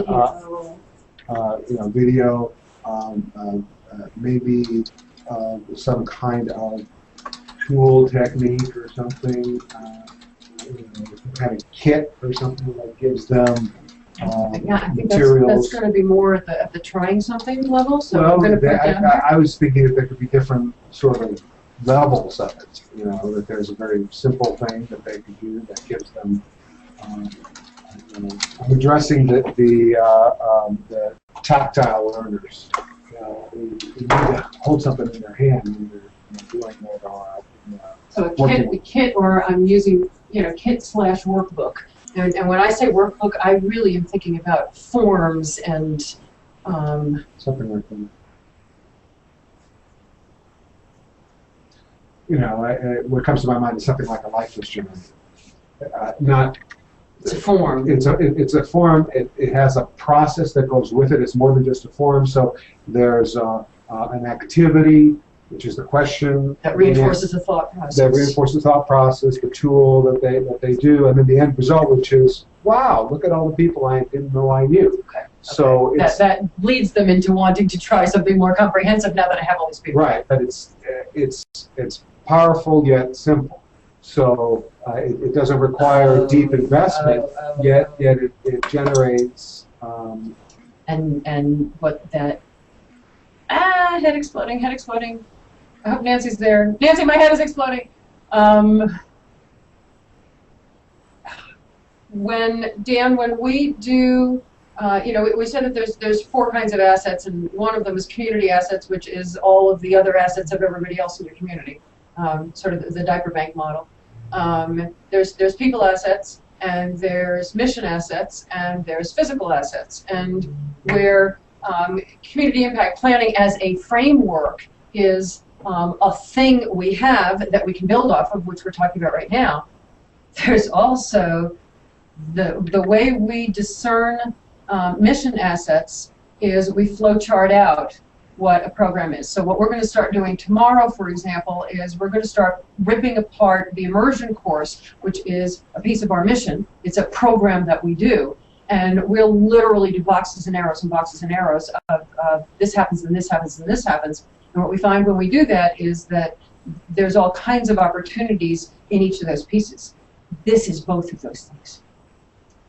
video, maybe some kind of tool technique or something, some kind of kit or something that gives them Yeah, I think materials. that's going to be more at the trying something level. So Well, I'm going to put down here. I was thinking that there could be different sort of levels of it. That there's a very simple thing that they could do that gives them. I'm addressing the tactile learners. They need to hold something in their hand when they're doing it. So a kit, or I'm using kit/workbook. And when I say workbook, I really am thinking about forms and something like that. What comes to my mind is something like a lifeless journey. Not. It's a form. It's a form. It has a process that goes with it. It's more than just a form. So there's an activity, which is the question That reinforces the thought process. That reinforces the thought process, the tool that they do, and then the end result, which is, wow, look at all the people I didn't know I knew. Okay. So that leads them into wanting to try something more comprehensive now that I have all these people. Right, but it's powerful yet simple. So it doesn't require deep investment, yet it generates. And what that head exploding. I hope Nancy's there. Nancy, my head is exploding. When we do, we said that there's 4 kinds of assets, and one of them is community assets, which is all of the other assets of everybody else in your community, sort of the diaper bank model. There's people assets, and there's mission assets, and there's physical assets, and where community impact planning as a framework is a thing we have that we can build off of, which we're talking about right now. There's also the way we discern mission assets is we flow chart out what a program is. So what we're going to start doing tomorrow, for example, is we're going to start ripping apart the immersion course, which is a piece of our mission. It's a program that we do. And we'll literally do boxes and arrows and boxes and arrows of this happens and this happens and this happens. And what we find when we do that is that there's all kinds of opportunities in each of those pieces. This is both of those things.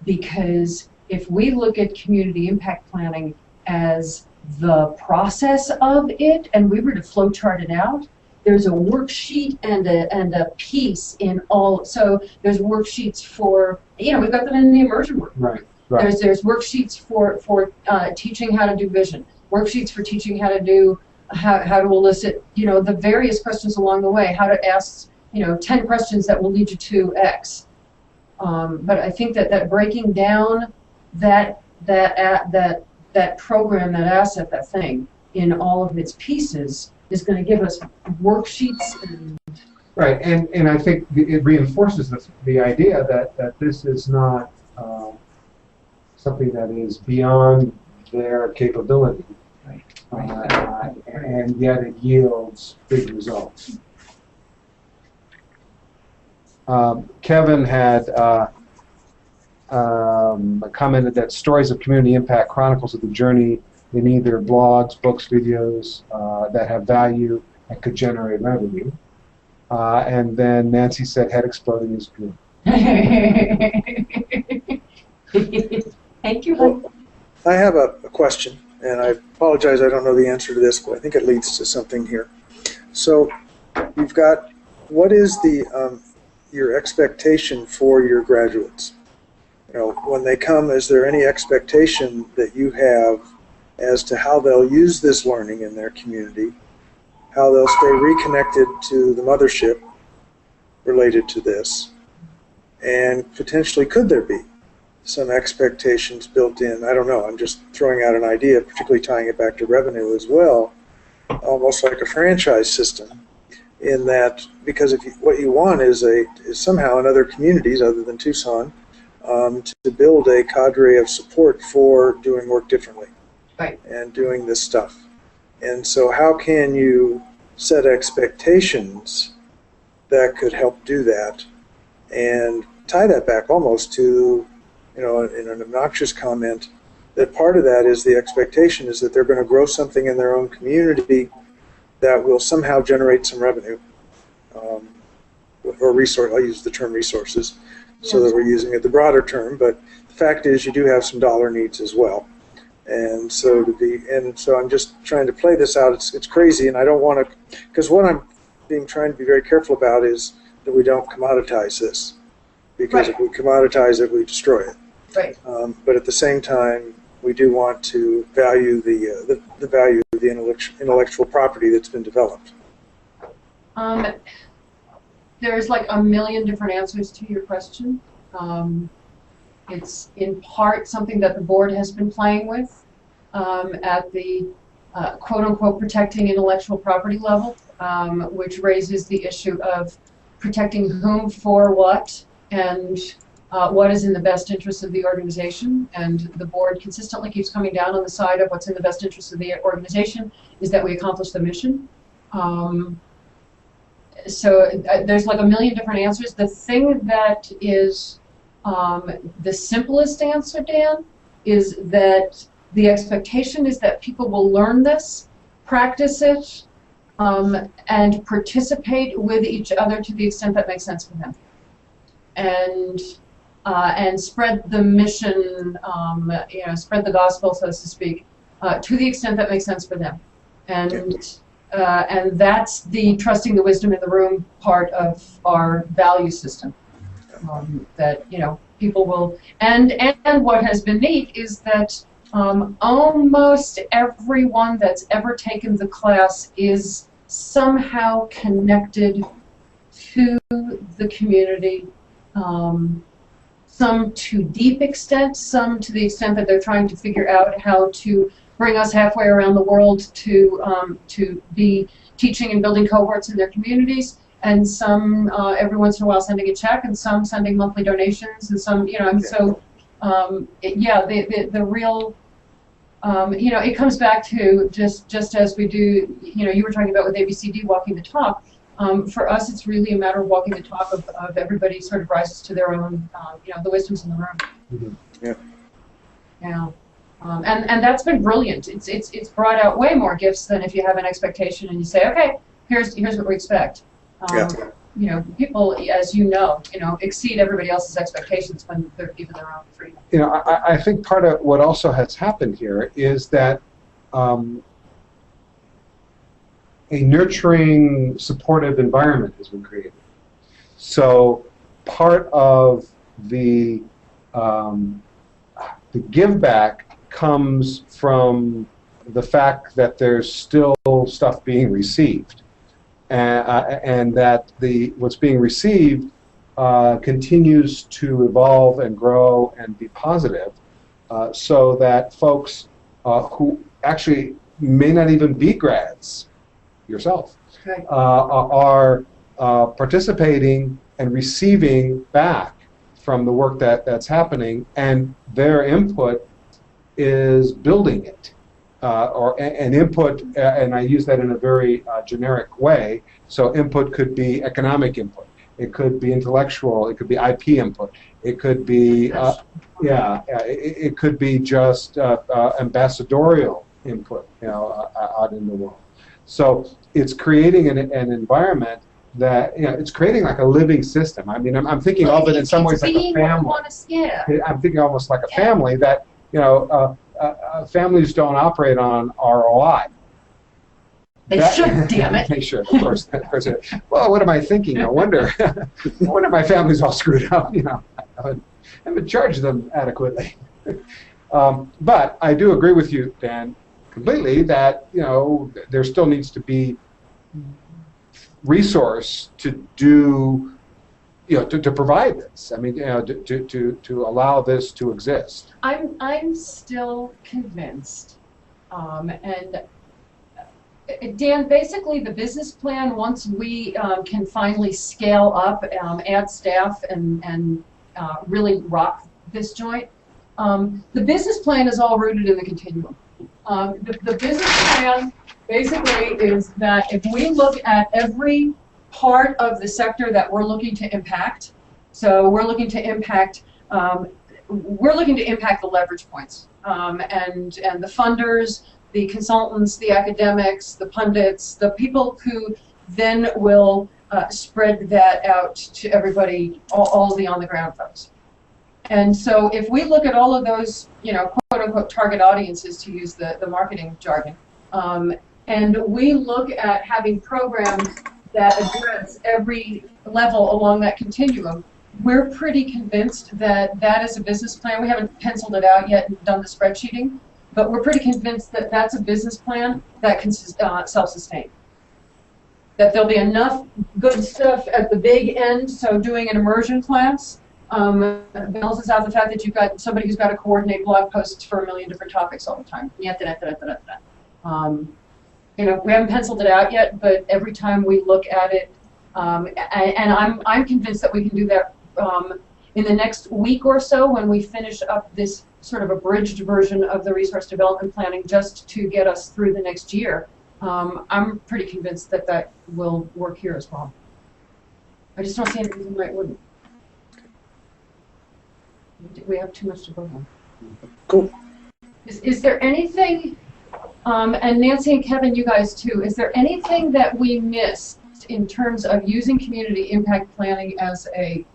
Because if we look at community impact planning as the process of it, and we were to flow chart it out, there's a worksheet and a piece in all. So there's worksheets for, we've got them in the immersion work. Right. There's worksheets for teaching how to do vision, worksheets for teaching how to do how to elicit the various questions along the way, how to ask 10 questions that will lead you to X. But I think that breaking down that program, that asset, that thing in all of its pieces is going to give us worksheets. Right, and I think it reinforces the idea that this is not something that is beyond their capability, and yet it yields big results. Kevin had commented that stories of community impact chronicles of the journey in either blogs, books, videos that have value and could generate revenue. And then Nancy said head exploding is good. Thank you. I have a question, and I apologize I don't know the answer to this, but I think it leads to something here. So you've got, what is your expectation for your graduates? When they come, is there any expectation that you have as to how they'll use this learning in their community, how they'll stay reconnected to the mothership related to this, and potentially could there be some expectations built in? I don't know, I'm just throwing out an idea, particularly tying it back to revenue as well, almost like a franchise system, in that, because what you want is somehow in other communities other than Tucson, to build a cadre of support for doing work differently, right, and doing this stuff. And so how can you set expectations that could help do that, and tie that back almost to, in an obnoxious comment, that part of that is the expectation is that they're going to grow something in their own community that will somehow generate some revenue, or resource. I'll use the term resources, so that we're using it the broader term. But the fact is, you do have some dollar needs as well, and so I'm just trying to play this out. It's crazy, and I don't want to, because what I'm trying to be very careful about is that we don't commoditize this, because if we commoditize it, we destroy it. Right. But at the same time, we do want to value the value of the intellectual property that's been developed. There's like a million different answers to your question. It's in part something that the board has been playing with at the quote-unquote protecting intellectual property level, which raises the issue of protecting whom for what, and what is in the best interest of the organization. And the board consistently keeps coming down on the side of what's in the best interest of the organization is that we accomplish the mission. So there's like a million different answers. The thing that is the simplest answer, Dan, is that the expectation is that people will learn this, practice it, and participate with each other to the extent that makes sense for them. And spread the mission, spread the gospel, so to speak, to the extent that makes sense for them. And that's the trusting the wisdom in the room part of our value system. That people will, and what has been neat is that almost everyone that's ever taken the class is somehow connected to the community. Some to deep extent, some to the extent that they're trying to figure out how to bring us halfway around the world to be teaching and building cohorts in their communities, and some every once in a while sending a check, and some sending monthly donations, and some, the real, it comes back to just as we do, you were talking about with ABCD walking the talk. For us, it's really a matter of walking the talk of everybody sort of rises to their own, the wisdoms in the room. Mm-hmm. Yeah. Yeah. And that's been brilliant. It's brought out way more gifts than if you have an expectation and you say, okay, here's what we expect. People, as you know, exceed everybody else's expectations when they're given their own freedom. I think part of what also has happened here is that a nurturing, supportive environment has been created. So part of the give back comes from the fact that there's still stuff being received, and that what's being received continues to evolve and grow and be positive, so that folks who actually may not even be grads, yourself, Right. are participating and receiving back from the work that's happening, and their input is building it, or an input, and I use that in a very generic way. So input could be economic input, it could be intellectual, it could be IP input, it could be it could be just ambassadorial input, out in the world. So it's creating an environment that, it's creating like a living system. I mean, I'm thinking of it in some ways like a family. I'm thinking almost like a family that, families don't operate on ROI. They should, damn it. They should, of course. Well, what am I thinking? No wonder. No wonder my family's all screwed up. I haven't charged them adequately. But I do agree with you, Dan, completely, that there still needs to be resource to do, to provide this. I mean, to allow this to exist. I'm still convinced, and Dan, basically the business plan, once we can finally scale up, add staff, and really rock this joint, the business plan is all rooted in the continuum. The business plan basically is that if we look at every part of the sector that we're looking to impact. So we're looking to impact the leverage points, and the funders, the consultants, the academics, the pundits, the people who then will spread that out to everybody, all the on-the-ground folks. And so if we look at all of those, quote-unquote target audiences, to use the marketing jargon, and we look at having programs that address every level along that continuum, we're pretty convinced that that is a business plan. We haven't penciled it out yet and done the spreadsheeting, but we're pretty convinced that that's a business plan that can self-sustain. That there'll be enough good stuff at the big end, so doing an immersion class balances out the fact that you've got somebody who's got to coordinate blog posts for a million different topics all the time. We haven't penciled it out yet, but every time we look at it, and I'm convinced that we can do that in the next week or so when we finish up this sort of abridged version of the resource development planning, just to get us through the next year. I'm pretty convinced that that will work here as well. I just don't see any reason why it wouldn't. We have too much to vote on. Cool. Is there anything, and Nancy and Kevin, you guys too, is there anything that we missed in terms of using community impact planning as a,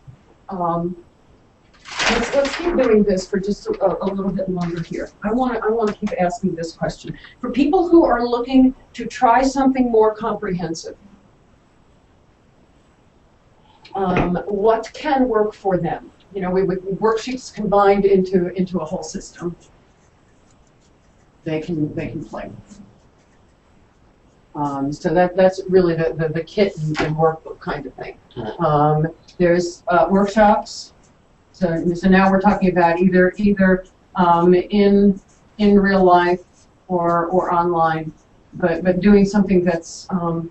let's keep doing this for just a little bit longer here. I want to keep asking this question. For people who are looking to try something more comprehensive, what can work for them? We would worksheets combined into a whole system. They can play with. So that's really the kit and workbook kind of thing. There's workshops. So now we're talking about either in real life or online, but doing something that's I'd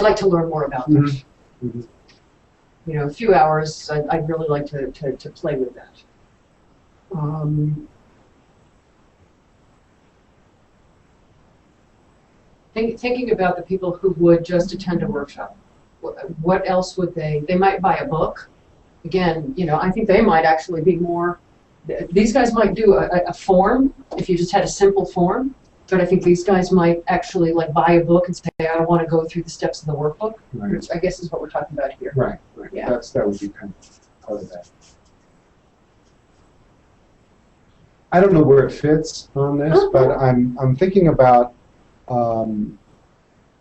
like to learn more about that. Mm-hmm. Mm-hmm. A few hours. I'd really like to play with that. Thinking about the people who would just attend a workshop, what else would they might buy a book. Again, I think they might actually be more, these guys might do a form if you just had a simple form, but I think these guys might actually buy a book and say, I want to go through the steps of the workbook, Right. which I guess is what we're talking about here. Right. Yeah. That would be kind of part of that. I don't know where it fits on this, but I'm thinking about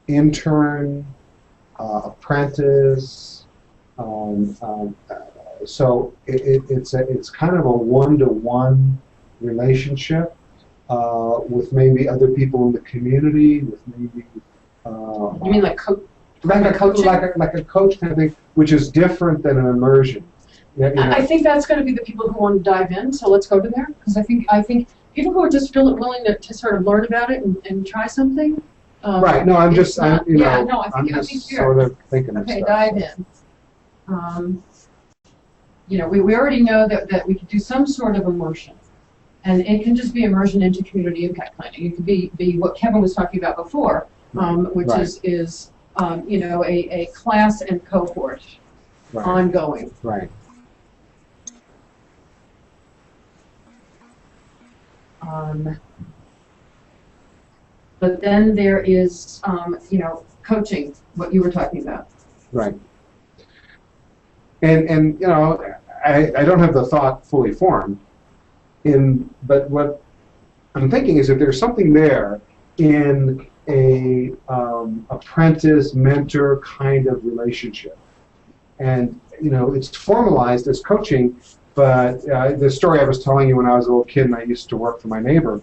intern, apprentice. So it's kind of a one-to-one relationship with maybe other people in the community, with maybe. You mean like coaching? Like a coach kind of thing, which is different than an immersion. I think that's going to be the people who want to dive in. So let's go to there, because I think people who are just willing to sort of learn about it and try something. Right. No, I'm just I think sort of thinking of okay, stuff. dive in. We already know that we could do some sort of immersion, and it can just be immersion into community impact planning. It could be what Kevin was talking about before, which Right. is a class and cohort Right. ongoing. Right. But then there is, coaching, what you were talking about. Right. And I don't have the thought fully formed, but what I'm thinking is that there's something there in a apprentice mentor kind of relationship, and it's formalized as coaching. But the story I was telling you when I was a little kid and I used to work for my neighbor,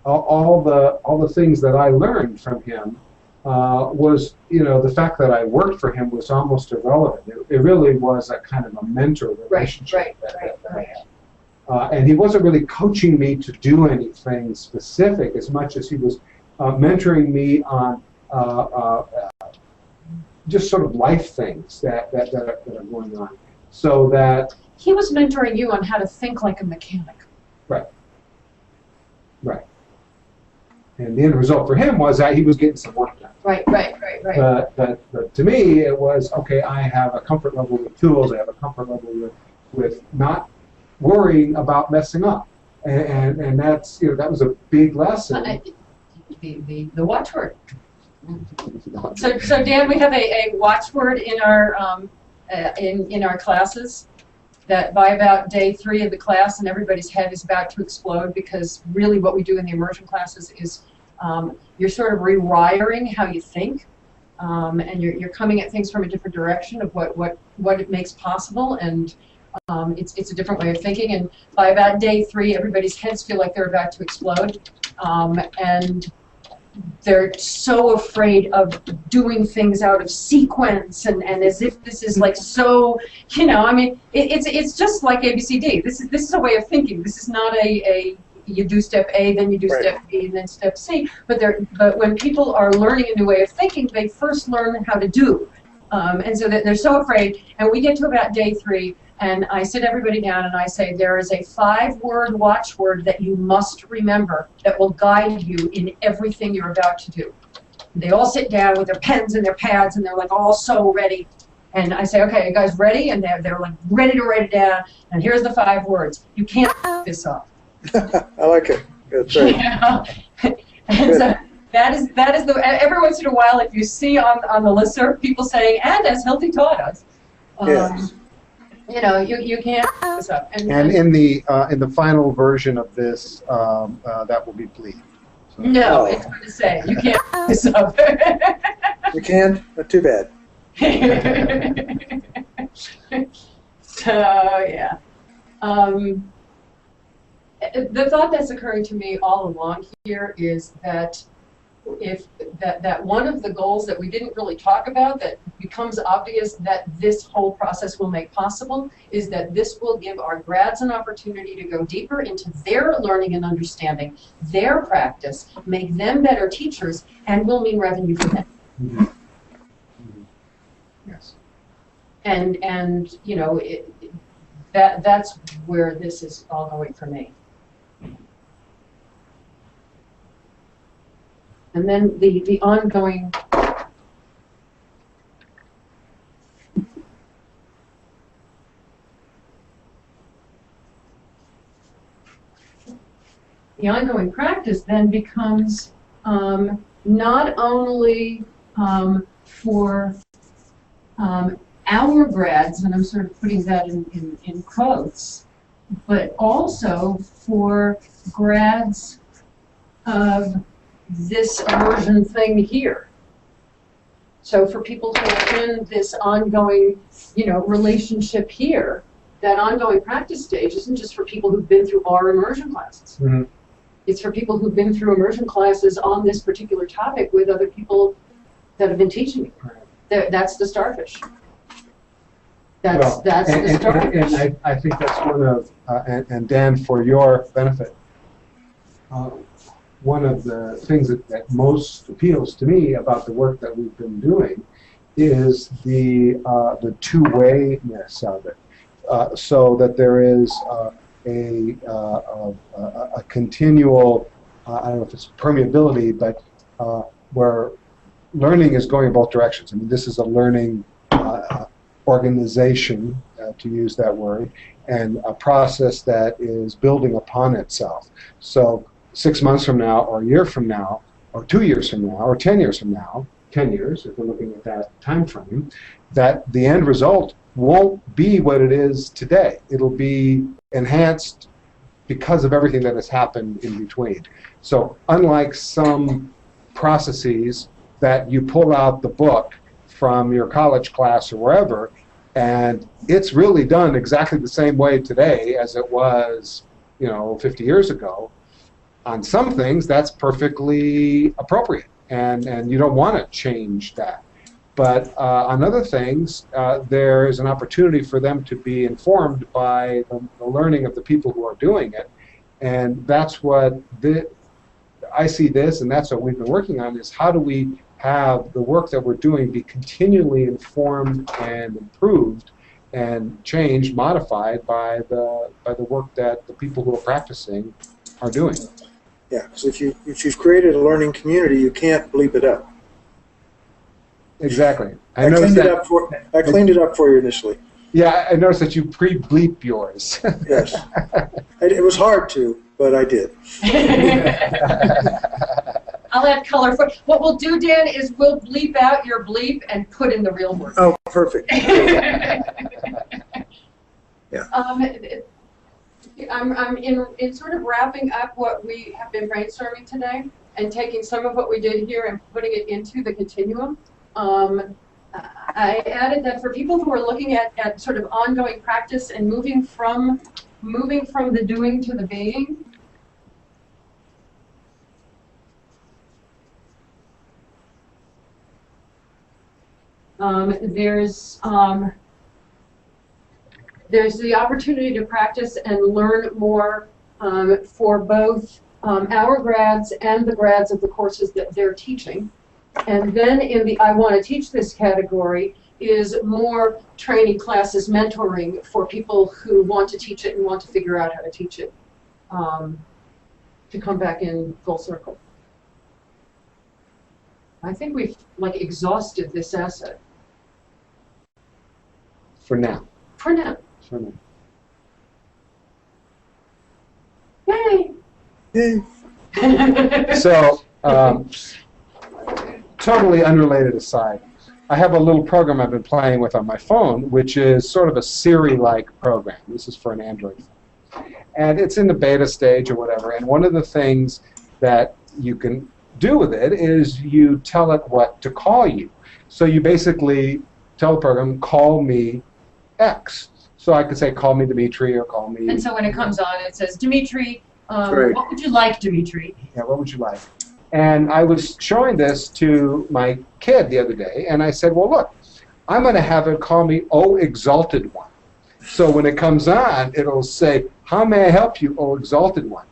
all the things that I learned from him was, the fact that I worked for him was almost irrelevant. It really was a kind of a mentor relationship. Right. And he wasn't really coaching me to do anything specific as much as he was mentoring me on just sort of life things that are going on. So that He was mentoring you on how to think like a mechanic. Right. And the end result for him was that he was getting some work done. Right. right. But to me, it was, okay, I have a comfort level with tools, I have a comfort level with not worrying about messing up. And that's, that was a big lesson. The watchword. So Dan, we have a watchword in our classes that by about day 3 of the class, and everybody's head is about to explode, because really what we do in the immersion classes is you're sort of rewiring how you think, and you're coming at things from a different direction of what it makes possible, and it's a different way of thinking. And by about day 3, everybody's heads feel like they're about to explode, and they're so afraid of doing things out of sequence and as if this is like so, I mean, it's just like ABCD. This is a way of thinking. This is not a you do step A, then you do step B, and then step C. But when people are learning a new way of thinking, they first learn how to do. And so they're so afraid. And we get to about day 3, and I sit everybody down and I say, there is a 5-word watchword that you must remember that will guide you in everything you're about to do. They all sit down with their pens and their pads, and they're like all so ready. And I say, okay, you guys ready? And they're like ready to write it down. And here's the 5 words. You can't f this up. I like it. That's right. And so that is every once in a while, if you see on the listserv people saying, and as Hilti taught us, Yes. you can't f this up. And in the final version of this, that will be bleed. So. No, it's going to say, you can't f this up. You can? Not too bad. So, yeah. The thought that's occurring to me all along here is that that one of the goals that we didn't really talk about that becomes obvious that this whole process will make possible is that this will give our grads an opportunity to go deeper into their learning and understanding, their practice, make them better teachers, and will mean revenue for them. Mm-hmm. Mm-hmm. Yes. And that's where this is all going for me. And then the ongoing practice then becomes not only for our grads, and I'm sort of putting that in quotes, but also for grads of this immersion thing here. So for people who are in this ongoing, relationship here, that ongoing practice stage isn't just for people who've been through our immersion classes. Mm-hmm. It's for people who've been through immersion classes on this particular topic with other people that have been teaching it. Right. That's the starfish. That's the starfish. And I think that's one of, and Dan, for your benefit, one of the things that most appeals to me about the work that we've been doing is the two-wayness of it, so that there is a continual, I don't know if it's permeability, but where learning is going in both directions. I mean, this is a learning organization, to use that word, and a process that is building upon itself. So 6 months from now, or a year from now, or 2 years from now, or 10 years from now, 10 years, if we're looking at that time frame, that the end result won't be what it is today. It'll be enhanced because of everything that has happened in between. So unlike some processes that you pull out the book from your college class or wherever, and it's really done exactly the same way today as it was, 50 years ago, on some things that's perfectly appropriate, and you don't want to change that. But on other things, there is an opportunity for them to be informed by the learning of the people who are doing it, and that's what I see this, and that's what we've been working on, is how do we have the work that we're doing be continually informed and improved and changed, modified by the work that the people who are practicing are doing. Yeah, so if you've created a learning community, you can't bleep it up. exactly. I noticed cleaned it that. up I cleaned it up for you initially. Yeah, I noticed that you pre-bleep yours. Yes. It was hard to, but I did. I'll add color for. What we'll do, Dan, is we'll bleep out your bleep and put in the real word. Oh, perfect. Yeah. I'm in sort of wrapping up what we have been brainstorming today and taking some of what we did here and putting it into the continuum. I added that for people who are looking at sort of ongoing practice and moving from the doing to the being. There's the opportunity to practice and learn more for both our grads and the grads of the courses that they're teaching. And then in the I want to teach this category is more training classes, mentoring for people who want to teach it and want to figure out how to teach it to come back in full circle. I think we've like exhausted this asset. For now. For now. For now. Yay! Yay. So, totally unrelated aside, I have a little program I've been playing with on my phone, which is sort of a Siri-like program. This is for an Android phone. And it's in the beta stage or whatever, and one of the things that you can do with it is you tell it what to call you. So you basically tell the program, call me X. So I could say, call me Dimitri, or call me... And so when it comes on, it says, Dimitri, Great. what would you like, Dimitri? Yeah, what would you like? And I was showing this to my kid the other day, and I said, well, look, I'm going to have it call me Oh Exalted One. So when it comes on, it'll say, how may I help you, Oh Exalted One?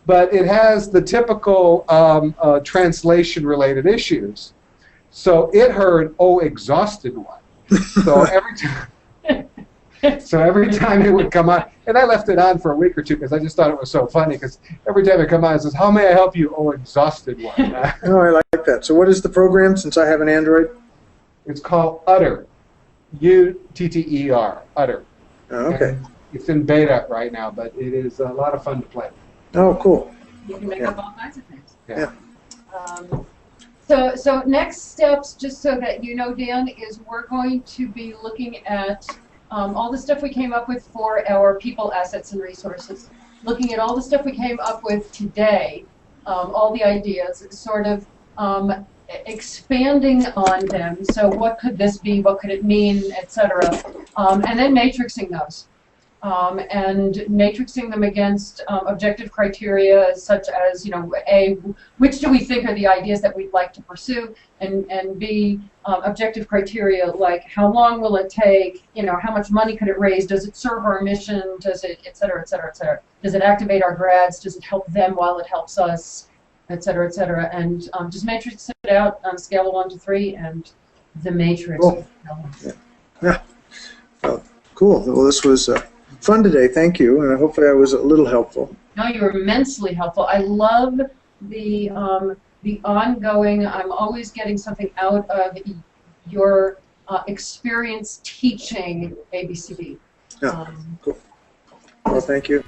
But it has the typical translation-related issues. So it heard Oh Exhausted One. So every time it would come on, and I left it on for a week or two because I just thought it was so funny, because every time it come on, it says, how may I help you, Oh Exhausted One? Oh, I like that. So what is the program, since I have an Android? It's called Utter. U-T-T-E-R. Utter. Oh, okay. And it's in beta right now, but it is a lot of fun to play. Oh, cool. You can make Yeah. up all kinds of things. Yeah. So next steps, just so that you know, Dan, is we're going to be looking at all the stuff we came up with for our people, assets, and resources. Looking at all the stuff we came up with today, all the ideas, sort of expanding on them. So what could this be? What could it mean? Etc. And then matrixing those. And matrixing them against objective criteria such as, you know, A, which do we think are the ideas that we'd like to pursue, and B, objective criteria like how long will it take, you know, how much money could it raise, does it serve our mission, does it, et cetera, et cetera, et cetera. Does it activate our grads, does it help them while it helps us, et cetera, and just matrix it out on a scale of 1 to 3, and the matrix. Cool. Yeah. Oh, cool. Well, this was fun today. Thank you, and hopefully I was a little helpful. No, you were immensely helpful. I love the ongoing. I'm always getting something out of your experience teaching ABCD. Yeah. Cool. Well, thank you.